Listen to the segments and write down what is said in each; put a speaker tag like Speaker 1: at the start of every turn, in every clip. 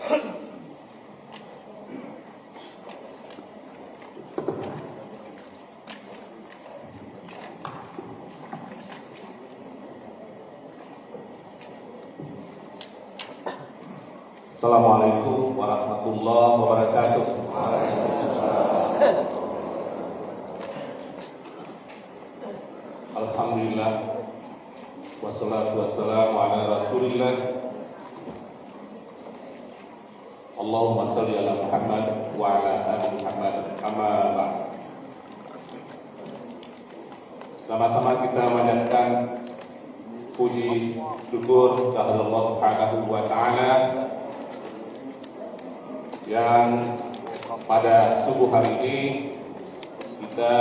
Speaker 1: Assalamualaikum warahmatullahi wabarakatuh. Alhamdulillah, wassalatu wassalamu ala rasulillah. Allahumma salli ala Muhammad wa ala ali Muhammad, amma ba'd. Sama-sama kita memanjatkan puji syukur kepada Allah Subhanahu wa taala yang pada subuh hari ini kita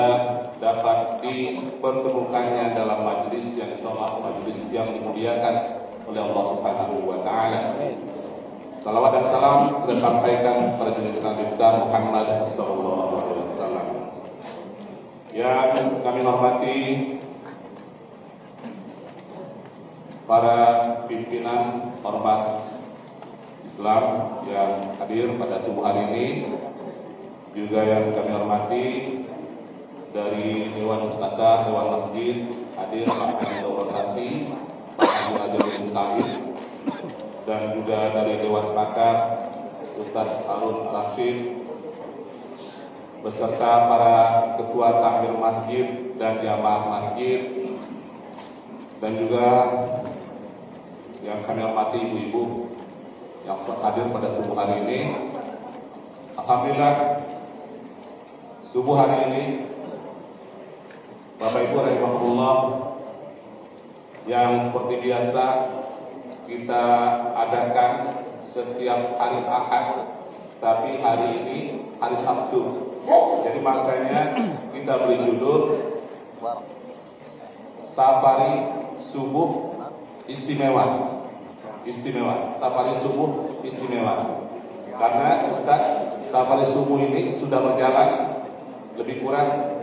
Speaker 1: dapat dipertemukannya dalam majelis yang insyaallah majelis yang dimuliakan oleh Allah Subhanahu wa taala. Salawat dan salam kita sampaikan kepada junjungan Nabi besar Muhammad sallallahu alaihi wasallam. Yang kami hormati para pimpinan ormas Islam yang hadir pada subuh hari ini, juga yang kami hormati dari Dewan Ustadzah, Dewan Masjid, hadir Pak Ketua Rotasi, Abu Najib Said, dan juga dari Dewan Pakar Ustadz Harun Rashid, beserta para Ketua Takmir Masjid dan Jamaah Masjid, dan juga yang kami hormati ibu-ibu yang hadir pada subuh hari ini. Alhamdulillah, subuh hari ini Bapak Ibu rahimahullah, yang seperti biasa kita adakan setiap hari Ahad, tapi hari ini hari Sabtu. Jadi makanya kita beri judul Safari Subuh Istimewa. Safari subuh istimewa. Karena Ustaz, safari subuh ini sudah berjalan lebih kurang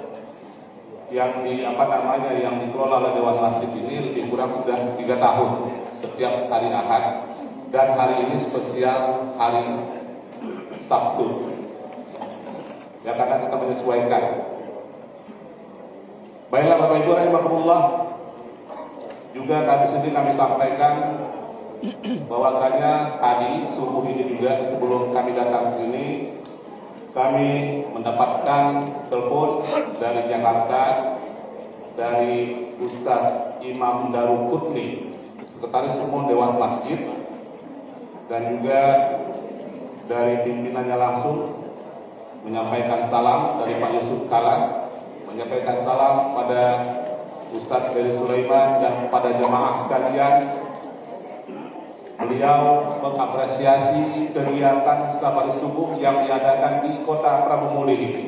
Speaker 1: yang dikelola oleh Dewan Masjid ini lebih kurang sudah 3 tahun setiap hari Ahad, dan hari ini spesial hari Sabtu. Ya, karena kita menyesuaikan. Baiklah Bapak Ibu rahimahullah, juga kami sampaikan bahwasanya tadi subuh ini juga sebelum kami datang ke sini, kami mendapatkan telepon dari Jakarta dari Ustadz Imam Daruqutni, Sekretaris Umum Dewan Masjid, dan juga dari pimpinannya langsung menyampaikan salam dari Pak Yusuf Kala, menyampaikan salam pada Ustadz Beri Sulaiman dan pada jamaah sekalian. Beliau mengapresiasi kegiatan safari subuh yang diadakan di kota Prabu Muli ini.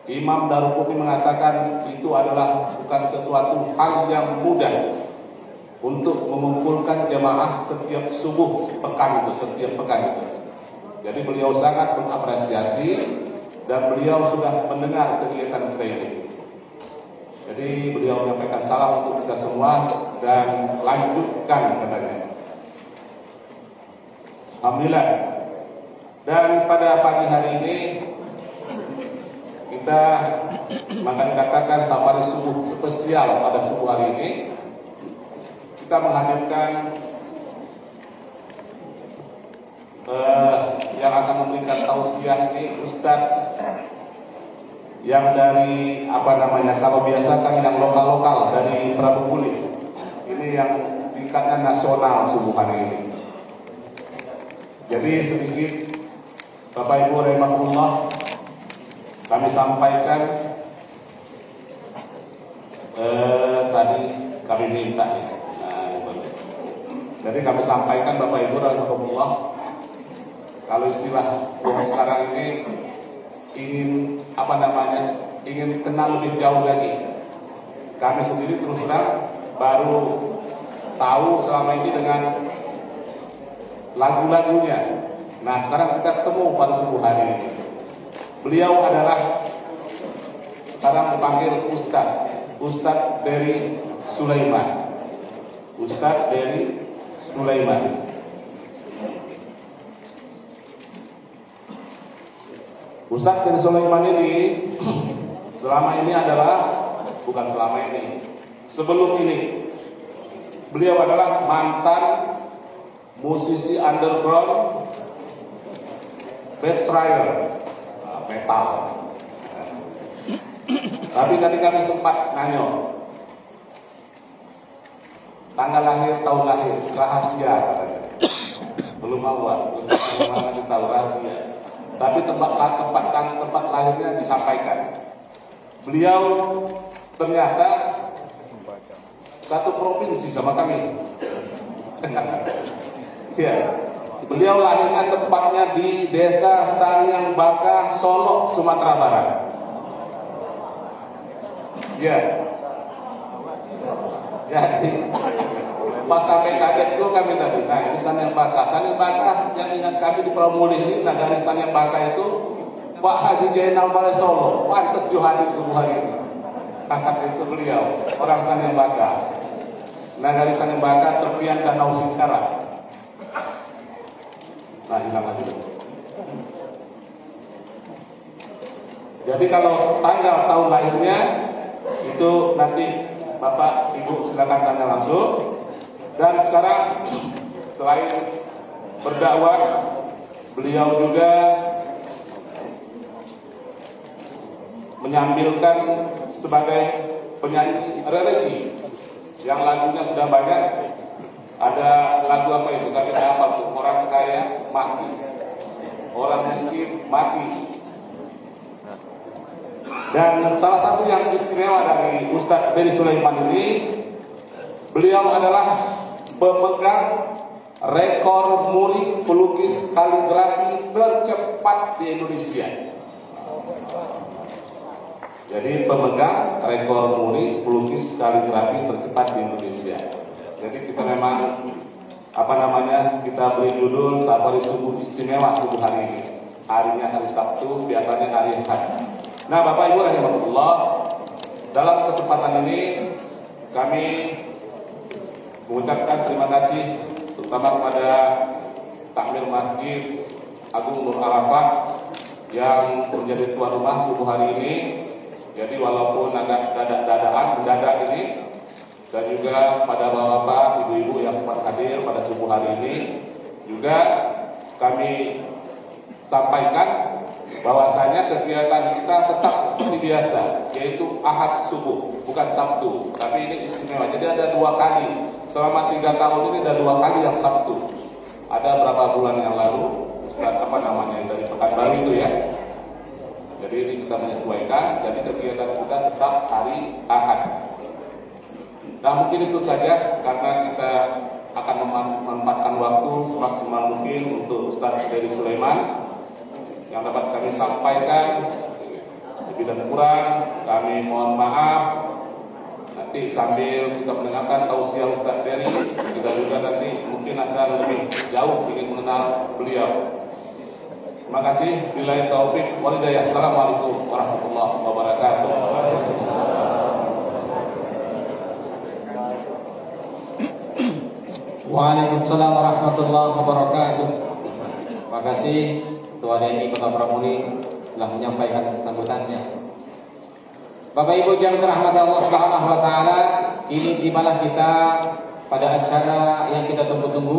Speaker 1: Imam Daruqutni mengatakan itu adalah bukan sesuatu hal yang mudah untuk mengumpulkan jamaah setiap subuh pekan itu. Jadi beliau sangat mengapresiasi dan beliau sudah mendengar kegiatan kita ini. Jadi beliau menyampaikan salam untuk kita semua dan lanjutkan katanya. Alhamdulillah. Dan pada pagi hari ini kita akan katakan safari subuh spesial pada subuh hari ini. Kita menghadirkan yang akan memberikan tausiah ini Ustadz yang dari kalau biasa kan yang lokal dari Prabu Muli. Ini yang tingkatnya nasional subuh hari ini. Jadi sedikit Bapak Ibu rahimahullah, kami sampaikan tadi kami minta ya. Jadi kami sampaikan Bapak Ibu rahimahullah, kalau istilah sekarang ini ingin ingin kenal lebih jauh lagi. Kami sendiri terus terang baru tahu selama ini dengan lagu-lagunya. Nah, sekarang kita ketemu pada subuh hari ini. Beliau adalah sekarang dipanggil Ustadz Beri Sulaiman. Ustadz bin Sulaiman ini selama ini adalah, bukan selama ini, sebelum ini beliau adalah mantan musisi underground Betrayer metal. Tapi tadi kami sempat nanya tanggal lahir, tahun lahir, rahasia katanya. Belum mau, Ustaz belum ngasih tahu rahasia. Tapi tempat lahirnya disampaikan. Beliau ternyata satu provinsi sama kami. Ya, beliau lahirnya tempatnya di Desa Sanyang Baka, Solok, Sumatera Barat. Ya, jadi pas sampai kaget itu kami tadi, nah ini Sanyang Baka yang ingat kami di Pramuli ini, nagari Sanyang Baka itu Pak Haji Jainal Balai Solo, pantas Johadi sebuah hari ini. Itu beliau, orang Sanyang Baka, nagari Sanyang Baka, tepian Danau Singkara. Nah, hilang lagi. Jadi kalau tanggal tahun lahirnya itu nanti Bapak Ibu silakan tanya langsung. Dan sekarang selain berdakwah, beliau juga menyambilkan sebagai penyanyi religi yang lagunya sudah banyak. Ada lagu apa itu? Kami hafal tuh, orang kaya mati, orang miskin mati. Dan salah satu yang istimewa dari Ustadz bin Sulaiman ini, beliau adalah pemegang rekor muri pelukis kaligrafi tercepat di Indonesia. Jadi pemegang rekor muri pelukis kaligrafi tercepat di Indonesia. Jadi kita memang kita beri judul Safari Subuh Istimewa subuh hari ini. Harinya hari Sabtu, biasanya hari Ahad. Nah, Bapak Ibu rahimahullah, dalam kesempatan ini kami mengucapkan terima kasih terutama kepada Takmir Masjid Agung Nur Arafah yang menjadi tuan rumah subuh hari ini. Jadi walaupun agak mendadak ini, dan juga pada bapak-bapak, ibu-ibu yang sempat hadir pada subuh hari ini, juga kami sampaikan bahwasanya kegiatan kita tetap seperti biasa, yaitu Ahad subuh, bukan Sabtu. Tapi ini istimewa. Jadi ada 2 kali selama 3 tahun ini, ada 2 kali yang Sabtu. Ada berapa bulan yang lalu, Ustaz dari Pekanbaru itu ya. Jadi ini kita menyesuaikan. Jadi kegiatan kita tetap hari Ahad. Nah, mungkin itu saja karena kita akan memanfaatkan waktu semaksimal mungkin untuk Ustadz Ferry Sulaiman yang dapat kami sampaikan. Lebih dan kurang kami mohon maaf. Nanti sambil kita mendengarkan tausiah Ustadz Ferry, kita juga nanti mungkin akan lebih jauh ingin mengenal beliau. Terima kasih. Billahi taufik wal hidayah. Assalamualaikum warahmatullahi wabarakatuh.
Speaker 2: Waalaikumsalam warahmatullahi wabarakatuh. Terima kasih Ketua DMI Kota Pramuli telah menyampaikan sambutannya. Bapak Ibu yang dirahmati Allah Subhanahu wa taala, ini tibalah kita pada acara yang kita tunggu-tunggu,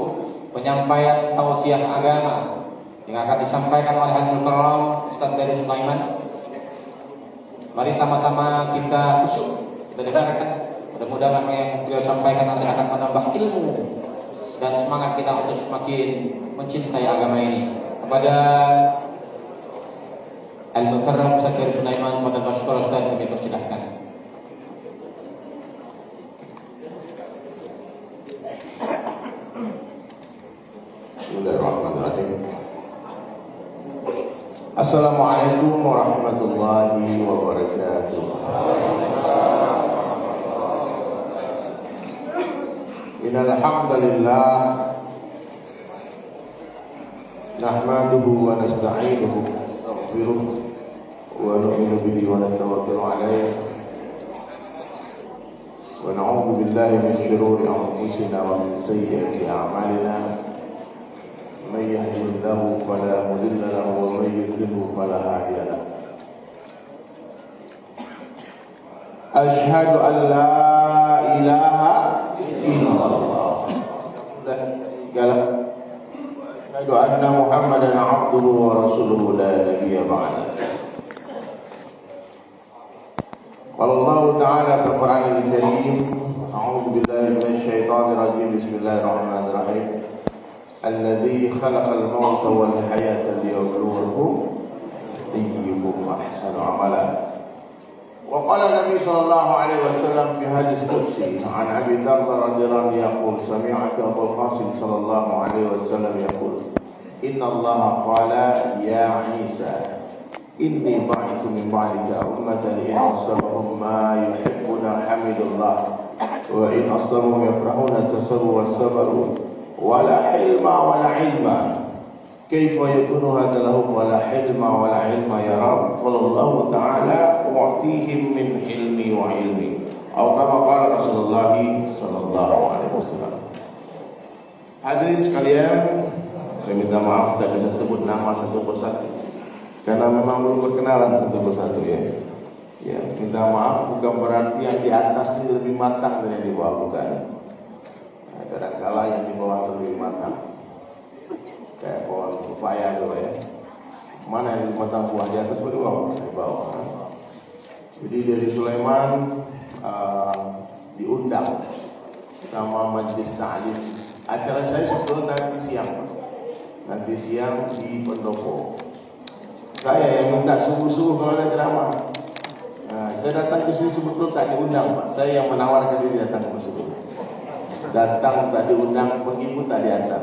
Speaker 2: penyampaian tausiah agama yang akan disampaikan oleh Habibul Karam Ustadz Ferry Sulaiman. Mari sama-sama kita khusyuk, kita dengarkan. Mudah-mudahan apa yang beliau sampaikan nanti akan menambah ilmu dan semangat kita untuk semakin mencintai agama ini. Kepada Al-Mukarram Ustadz Ferry Sulaiman, pada Masykur Ustadz kami persilahkan.
Speaker 3: Bismillahirrahmanirrahim. Assalamualaikum warahmatullahi wabarakatuh. Innal hamdalillah nahmaduhu wa nasta'inuhu wa nastaghfiruh wa nu'minu bihi wa natawakkalu alayhi wa na'udzu billahi min shururi anfusina wa min sayyiati a'malina. Man yahdihillahu له فلا مضل له ومن يضلل فلا هادي له أشهد أن لا إله إلا الله أشهد أن محمدا عبده ورسوله لا نبي بعده قال الله تعالى في القرآن الكريم أعوذ بالله من الشيطان الرجيم بسم الله الرحمن الرحيم الذي خلق الموت والحياة ليبلوكم أيكم أحسن عملا وقال النبي صلى الله عليه وسلم في حديث قدسي عن أبي ذر رضي الله عنه يقول سمعت أبا القاسم صلى الله عليه وسلم يقول إن الله قال يا عيسى إني بعث من بعدك أمة إن أصابهم ما يحبون حمد الله وإن أصابهم يفرحون تسروا والصبروا ولا حلم ولا علم كيف يكون هذا لهم ولا حلم ولا علم يا رب قال الله تعالى أعطيهم من حلمي وعلمي أو كما قال رسول الله صلى الله عليه وسلم. Hadirin sekalian, saya minta maaf tidak bisa sebut nama satu persatu karena memang belum berkenalan satu persatu ya. Ya, minta maaf bukan berarti yang di atas ini lebih matang dari yang di bawah, bukan. Nah, kadang-kala yang di bawah lebih matang. Kayak pohon pepaya gitu ya. Mana yang matang buah di atas atau di bawah? Di bawah. Jadi dari Sulaiman diundang sama majelis ta'lim. Acara saya sebetulnya nanti siang di Pendopo. Saya yang minta subuh-subuh kalau ada ceramah. Nah, saya datang ke sini sebetulnya tak diundang, Pak. Saya yang menawarkan diri datang ke sini. Datang tak diundang, pergi pun tak diantar.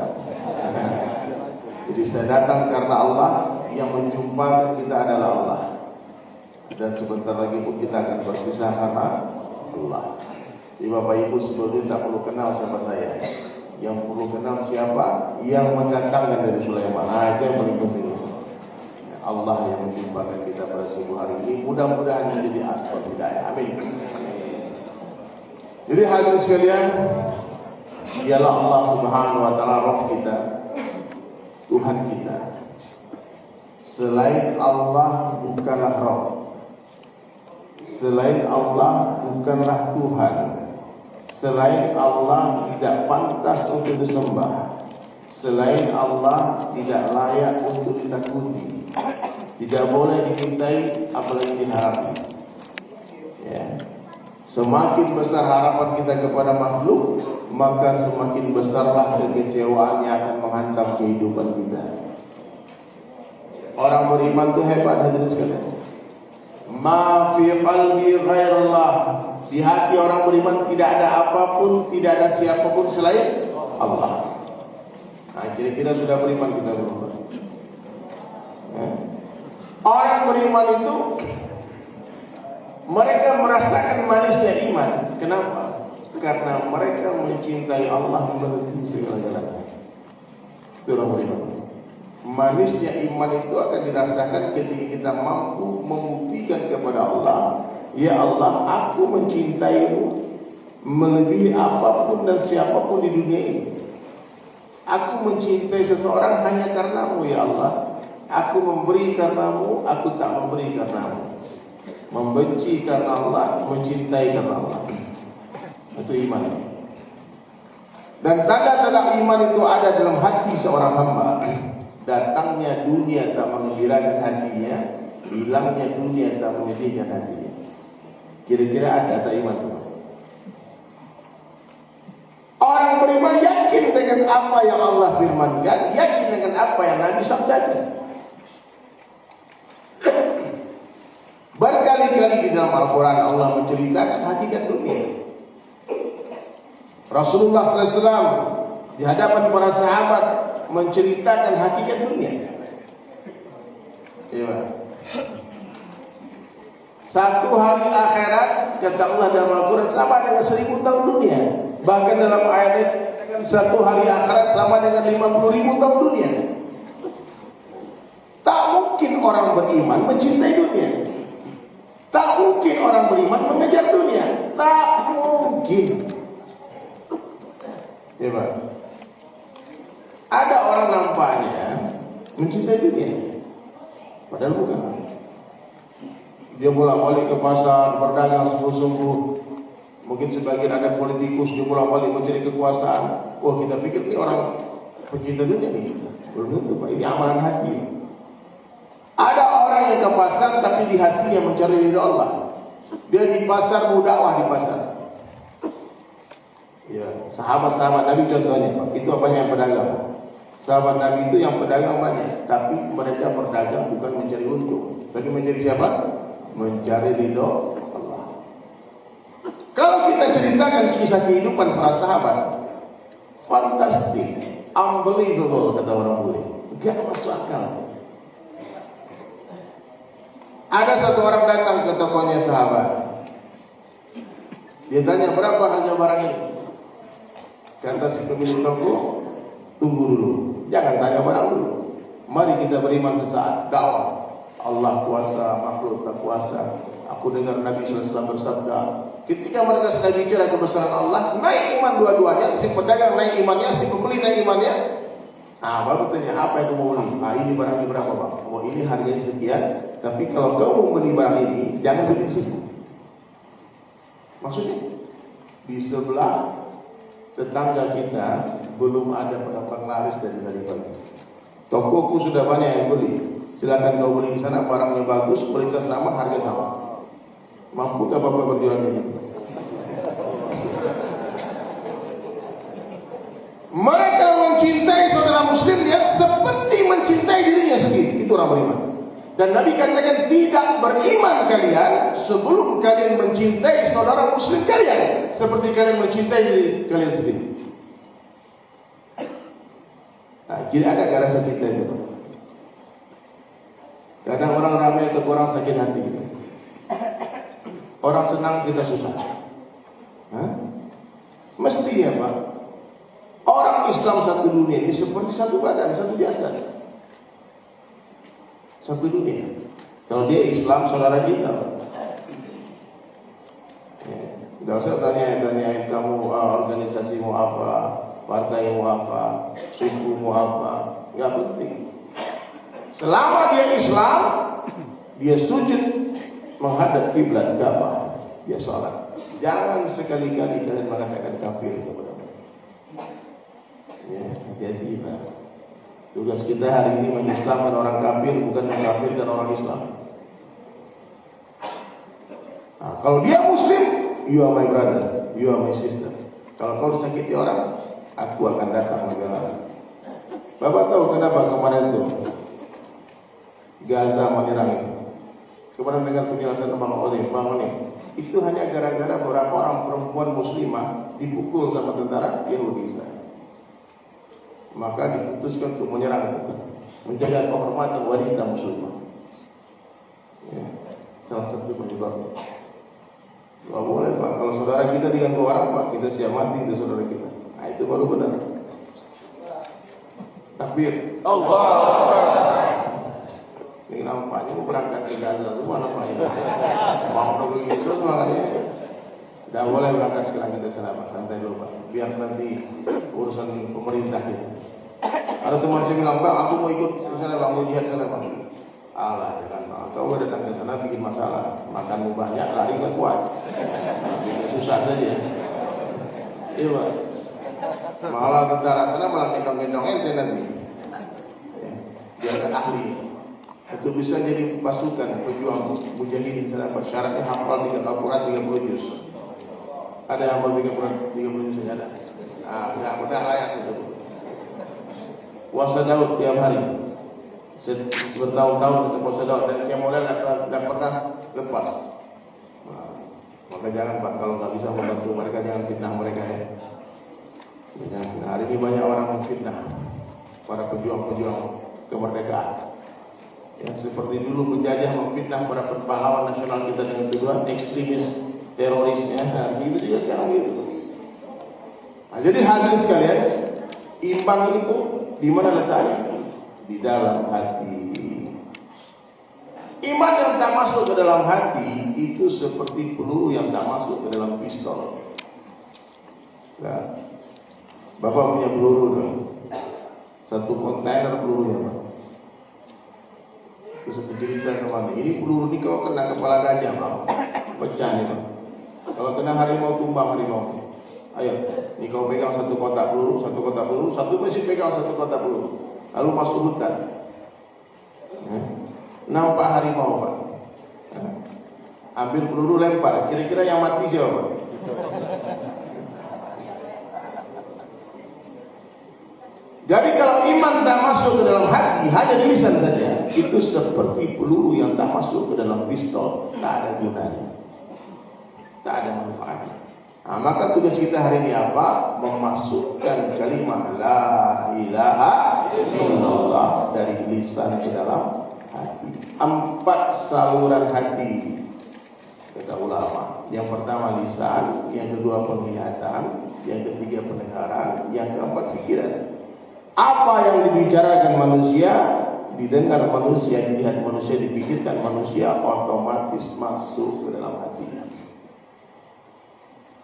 Speaker 3: Jadi saya datang karena Allah, yang menjumpa kita adalah Allah. Dan sebentar lagi pun kita akan berpisah karena Allah. Jadi Bapak Ibu sebetulnya tak perlu kenal siapa saya. Yang perlu kenal siapa yang mendatangkan dari Sulaiman. Nah, itu yang paling penting. Allah yang menjumpakan kita pada subuh hari ini. Mudah-mudahan menjadi asbab hidayah. Amin. Jadi hadirin sekalian, dialah Allah Subhanahu wa taala Rabb kita, Tuhan kita. Selain Allah bukanlah Rabb. Selain Allah bukanlah Tuhan. Selain Allah tidak pantas untuk disembah. Selain Allah tidak layak untuk ditakuti. Tidak boleh dimintai apalagi diharapkan. Ya. Semakin besar harapan kita kepada makhluk, maka semakin besarlah kekecewaan yang akan menghantam kehidupan kita. Orang beriman itu hebat, hadirin sekalian. Ma fi qalbi ghairullah. Di hati orang beriman tidak ada apapun, tidak ada siapapun selain Allah. Nah, kira-kira sudah beriman kita beriman. Ya. Orang beriman itu mereka merasakan manisnya iman. Kenapa? Karena mereka mencintai Allah melebihi segala-galanya. Itu orang beriman. Manisnya iman itu akan dirasakan ketika kita mampu membuktikan kepada Allah, ya Allah, aku mencintaimu melebihi apapun dan siapapun di dunia ini. Aku mencintai seseorang hanya karenamu, ya Allah. Aku memberi karenamu, aku tak memberi karenamu. Membenci karena Allah, mencintai karena Allah. Itu iman. Dan tanda-tanda iman itu ada dalam hati seorang hamba. Datangnya dunia tak mengembirakan hatinya, hilangnya dunia tak menyedihkan hatinya. Kira-kira ada tak iman? Orang beriman yakin dengan apa yang Allah firmankan, yakin dengan apa yang Nabi sabdakan. Berkali-kali di dalam Al-Quran Allah menceritakan hakikat dunia. Rasulullah SAW di hadapan para sahabat menceritakan hakikat dunia. Iya. Satu hari akhirat, kata Allah dalam Al-Quran, sama dengan 1000 tahun dunia. Bahkan dalam ayat ini dikatakan satu hari akhirat sama dengan 50.000 tahun dunia. Tak mungkin orang beriman mencintai dunia. Tak mungkin orang beriman mengejar dunia. Tak mungkin. Ya, Pak. Ada orang nampaknya mencintai dunia. Padahal bukan. Dia bolak-balik ke pasar, berdagang sungguh-sungguh. Mungkin sebagian ada politikus dia bolak-balik mencari kekuasaan. Oh, kita pikir ini orang pencinta dunia nih. Belum tentu, Pak. Ini amalan hati. Ada orang yang ke pasar tapi di hatinya mencari ridha Allah. Dia di pasar berdakwah di pasar. Ya, sahabat-sahabat Nabi contohnya, Pak. Itu apanya yang pedagang? Sahabat Nabi itu yang pedagang banyak, tapi mereka berdagang bukan mencari untung, tapi mencari siapa? Mencari ridho Allah. Kalau kita ceritakan kisah kehidupan para sahabat, fantastik, unbelievable kata orang bule, gak masuk akal. Ada satu orang datang ke tokonya sahabat. Dia tanya, berapa harga barang ini? Kata si pemilik toko, tunggu dulu, jangan tanya barang dulu. Mari kita beriman sesaat, dakwah. Allah kuasa, makhluk tak kuasa. Aku dengar Nabi SAW bersabda, ketika mereka sedang bicara kebesaran Allah, naik iman dua-duanya. Si pedagang naik imannya, si pembeli naik imannya. Baru tanya, apa yang kamu beli? Ini barang ini berapa, Pak? Oh, ini harganya sekian. Tapi kalau kamu beli barang ini, jangan beli di situ. Maksudnya, di sebelah tetangga kita belum ada penglaris dari pagi. Tokoku sudah banyak yang beli. Silakan kau beli di sana, barangnya bagus, kualitas sama, harga sama. Mampu gak Bapak berjualan ini? Mereka mencintai saudara muslimnya seperti mencintai dirinya sendiri. Itu orang beriman. Dan Nabi katakan, tidak beriman kalian sebelum kalian mencintai saudara muslim kalian seperti kalian mencintai diri kalian sendiri. Jadi ada gak rasa cinta itu? Kadang orang ramai atau orang sakit hati gitu. Orang senang kita susah. Mesti ya Pak. Orang Islam satu dunia ini seperti satu badan, satu jasad. Satu dunia. Kalau dia Islam, saudara kita. Tidak usah tanya kamu organisasimu apa, partaimu apa, sukumu apa, nggak penting. Selama dia Islam, dia sujud menghadap kiblat Ka'bah, dia sholat. Jangan sekali-kali kalian mengatakan kafir kepada mereka. Ya, hati-hati Pak. Tugas kita hari ini mengislamkan orang kafir, bukan mengkafirkan orang Islam. Kalau dia Muslim, you are my brother, you are my sister. Kalau kau disakiti orang, aku akan datang membela. Bapak tahu kenapa kemarin itu Gaza menyerang? Kemarin dengan penjelasan Bang Onim, itu hanya gara-gara beberapa orang perempuan muslimah dipukul sama tentara Yahudi Israel. Maka diputuskan untuk menyerang, menjaga kehormatan wanita muslimah. Ya, salah satu penyebabnya. Tidak boleh Pak, kalau saudara kita diganggu orang Pak, kita siap mati itu saudara kita. Nah itu baru benar. Takbir. Allah. Ini nampaknya mau berangkat ke Gaza semua nampaknya. Mau begitu semangatnya. Tidak boleh berangkat sekarang kita sana Pak, santai dulu Pak. Biar nanti urusan pemerintah kita. Ada teman saya bilang, Bang, aku mau ikut ke sana Bang, mau jihad sana Bang. Alah, jangan Bang, kau datang ke sana bikin masalah. Makanmu banyak, lari gak kuat. Susah saja. Iya Pak. Malah tentara sana malah gendong-gendong ente nanti. Dia kan ahli. Untuk bisa jadi pasukan pejuang mujahidin sana Pak, syaratnya hafal 3 Al-Quran 30 juz. Ada yang hafal 30 juz ada. Yang benar layak itu. Puasa Daud tiap hari. Bertahun-tahun kita puasa Daud dan dia mulai tidak pernah lepas. Maka jangan Pak, kalau nggak bisa membantu mereka, jangan fitnah mereka ya. Hari ini banyak orang memfitnah para pejuang-pejuang kemerdekaan. Ya, seperti dulu penjajah memfitnah para pahlawan nasional kita dengan tuduhan ekstremis, terorisnya. Gitu juga sekarang gitu. Jadi hadirin sekalian, iman itu di mana letaknya? Di dalam hati. Iman yang tak masuk ke dalam hati itu seperti peluru yang tak masuk ke dalam pistol. Nah, Bapak punya peluru dong. Satu kontainer pelurunya Pak. Terus aku cerita sama dia, ini peluru ini kalau kena kepala gajah Bang, pecah nih Bang. Kalau kena harimau tumbang harimau. Ayo, ini kau pegang satu kotak peluru, satu mesti pegang satu kotak peluru. Lalu masuk hutan. Nampak harimau Pak. Ambil peluru lempar, kira-kira yang mati siapa Pak? Jadi kalau iman tak masuk ke dalam hati, hanya di lisan saja, itu seperti peluru yang tak masuk ke dalam pistol, tak ada gunanya, tak ada manfaatnya. Nah, maka tugas kita hari ini apa? Memasukkan kalimat la ilaha illallah dari lisan ke dalam hati. 4 saluran hati kata ulama. Yang pertama lisan, yang kedua penglihatan, yang ketiga pendengaran, yang keempat pikiran. Apa yang dibicarakan manusia, didengar manusia, dilihat manusia, dipikirkan manusia, otomatis masuk ke dalam hati.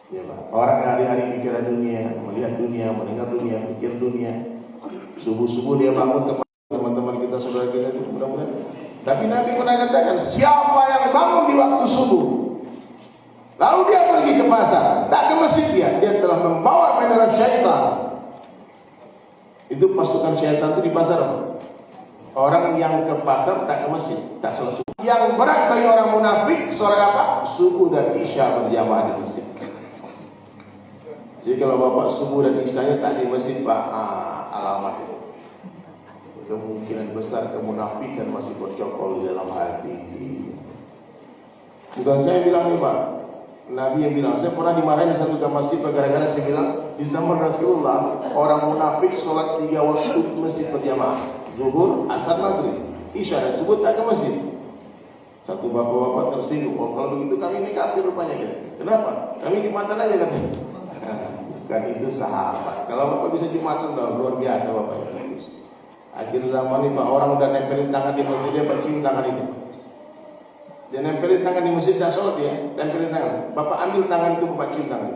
Speaker 3: Ya, Pak. Orang yang hari-hari bicara dunia, melihat dunia, mendengar dunia, pikir dunia. Subuh-subuh dia bangun teman-teman kita, saudara kita itu mudah-mudahan. Tapi Nabi pernah katakan, siapa yang bangun di waktu subuh, lalu dia pergi ke pasar, tak ke masjid dia telah membawa bendera syaitan. Itu pasukan syaitan itu di pasar. Orang yang ke pasar tak ke masjid, tak sholat subuh. Yang berat bagi orang munafik, sholat apa? Subuh dan isya berjamaah di masjid. Jadi kalau bapak subuh dan isyanya tak di masjid Pak, alamat itu. Kemungkinan besar kemunafikan masih bercokol di dalam hati. Bukan saya bilang nih Pak, Nabi yang bilang. Saya pernah dimarahin di satu masjid gara-gara saya bilang di zaman Rasulullah orang munafik sholat 3 waktu masjid berjamaah, zuhur, asar, maghrib, isya dan subuh tak ke masjid. Satu bapak-bapak tersinggung, oh kalau begitu kami ini kafir rupanya gitu. Kenapa? Kami jumatan aja katanya. Bukan itu sahabat. Kalau bapak bisa jumatan luar biasa bapak. Akhir zaman ini Pak, orang udah nempelin tangan di masjid, dia cium tangan itu. Dia nempelin tangan di masjid, tak sholat dia, tempelin tangan. Bapak ambil tangan itu, bapak cium tangan.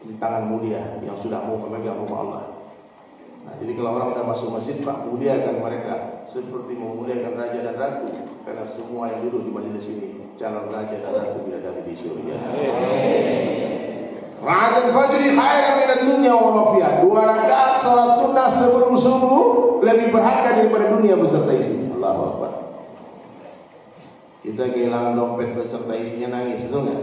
Speaker 3: Ini tangan mulia yang sudah mau memegang rumah Allah. Nah, jadi kalau orang sudah masuk masjid Pak, muliakan mereka seperti memuliakan raja dan ratu. Karena semua yang duduk di majelis ini calon raja dan ratu bila dari di surga. Ra'atul fajri khairan minad dunya wa ma fiha. 2 rakaat salat sunnah sebelum subuh lebih berharga daripada dunia beserta isinya. Allahu Akbar. Kita kehilangan dompet beserta isinya nangis, betul nggak?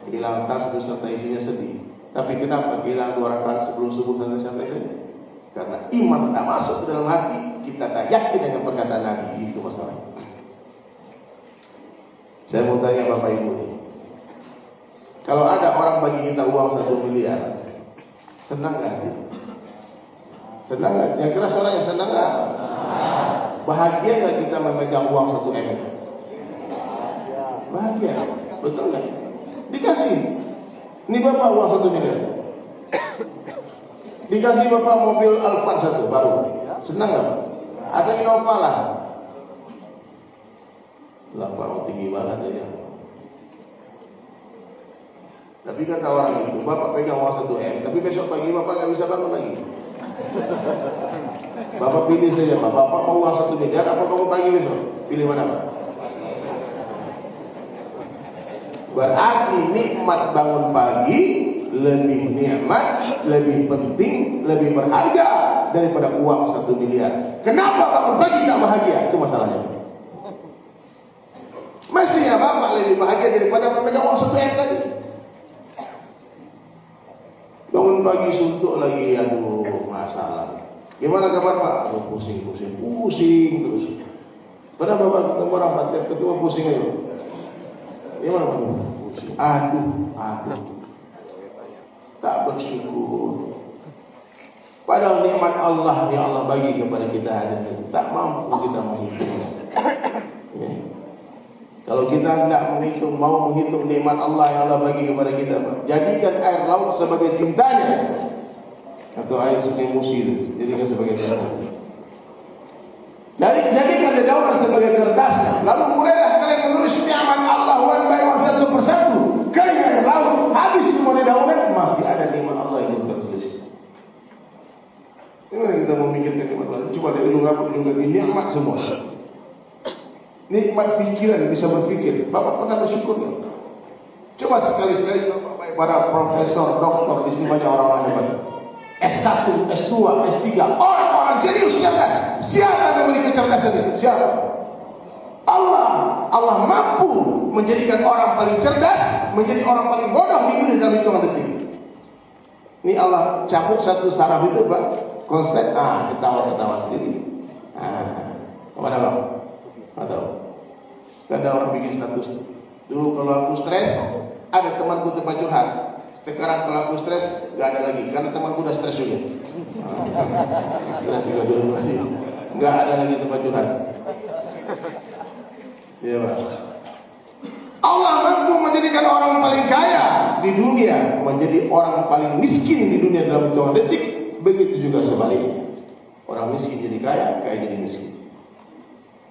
Speaker 3: Kehilangan tas beserta isinya sedih. Tapi kenapa kehilangan 2 rakaat sebelum subuh santai-santai saja? Karena iman tak masuk ke dalam hati, kita tak yakin dengan perkataan Nabi. Itu masalahnya. Saya mau tanya Bapak Ibu nih, kalau ada orang bagi kita uang 1 miliar, senang nggak? Senang nggak? Yang keras orangnya senang nggak? Bahagia nggak kita memegang uang 1 M? Bahagia, betul nggak? Dikasih, ini Bapak uang 1 miliar, dikasih Bapak mobil Alphard 1 baru, senang nggak? Atau Innova lah, lapar tinggi banget ya. Tapi kata orang itu, Bapak pegang uang 1 M, tapi besok pagi Bapak nggak bisa bangun lagi. Bapak pilih saja Pak, Bapak mau uang 1 miliar apa bangun pagi besok? Pilih mana Pak? Berarti nikmat bangun pagi lebih nikmat, lebih penting, lebih berharga daripada uang 1 miliar. Kenapa bangun pagi tak bahagia? Itu masalahnya. Mestinya Bapak lebih bahagia daripada memegang uang 1 M tadi. Bangun pagi suntuk lagi, aduh masalah. Gimana kabar Pak? Oh, pusing terus. Padahal Bapak ketemu orang Pak, tiap ketemu pusing aja. Gimana Pak? Pusing. Aduh. Tak bersyukur. Padahal nikmat Allah yang Allah bagi kepada kita hari ini tak mampu kita menghitung. Ya. Kalau kita tidak mau menghitung nikmat Allah yang Allah bagi kepada kita, jadikan air laut sebagai tintanya, atau air sungai Musi itu, jadikan sebagai tintanya. Jadikan dedaunan sebagai kertasnya. Lalu mulailah kalian menulis nikmat Allah one by one, satu persatu. Kering air laut, habis semua dedaunan, masih ada nikmat Allah yang belum tertulis. Gimana kita memikirkan nikmat Allah? Coba dari ujung rapat ujung kaki nikmat semua. nikmat pikiran, bisa berpikir. Bapak pernah bersyukur nggak? Coba sekali-sekali Bapak, para profesor, doktor di sini banyak orang-orang hebat. S1, S2, S3, orang-orang jenius cerdas. Siapa yang memberi kecerdasan itu? Siapa? Allah. Allah mampu menjadikan orang paling cerdas menjadi orang paling bodoh di dunia dalam hitungan detik. Ini Allah cabut satu saraf itu, Pak. Konslet, ketawa-ketawa sendiri. Kemana Bang? Nggak tahu. Gak ada orang bikin status. Dulu kalau aku stres, ada temanku tempat curhat. Sekarang kalau aku stres, gak ada lagi. Karena temanku udah stres juga. Stres juga dulu lagi. Gak ada lagi tempat curhat. Iya Pak. Allah mampu menjadikan orang paling kaya di dunia menjadi orang paling miskin di dunia dalam hitungan detik. Begitu juga sebaliknya. Orang miskin jadi kaya, kaya jadi miskin.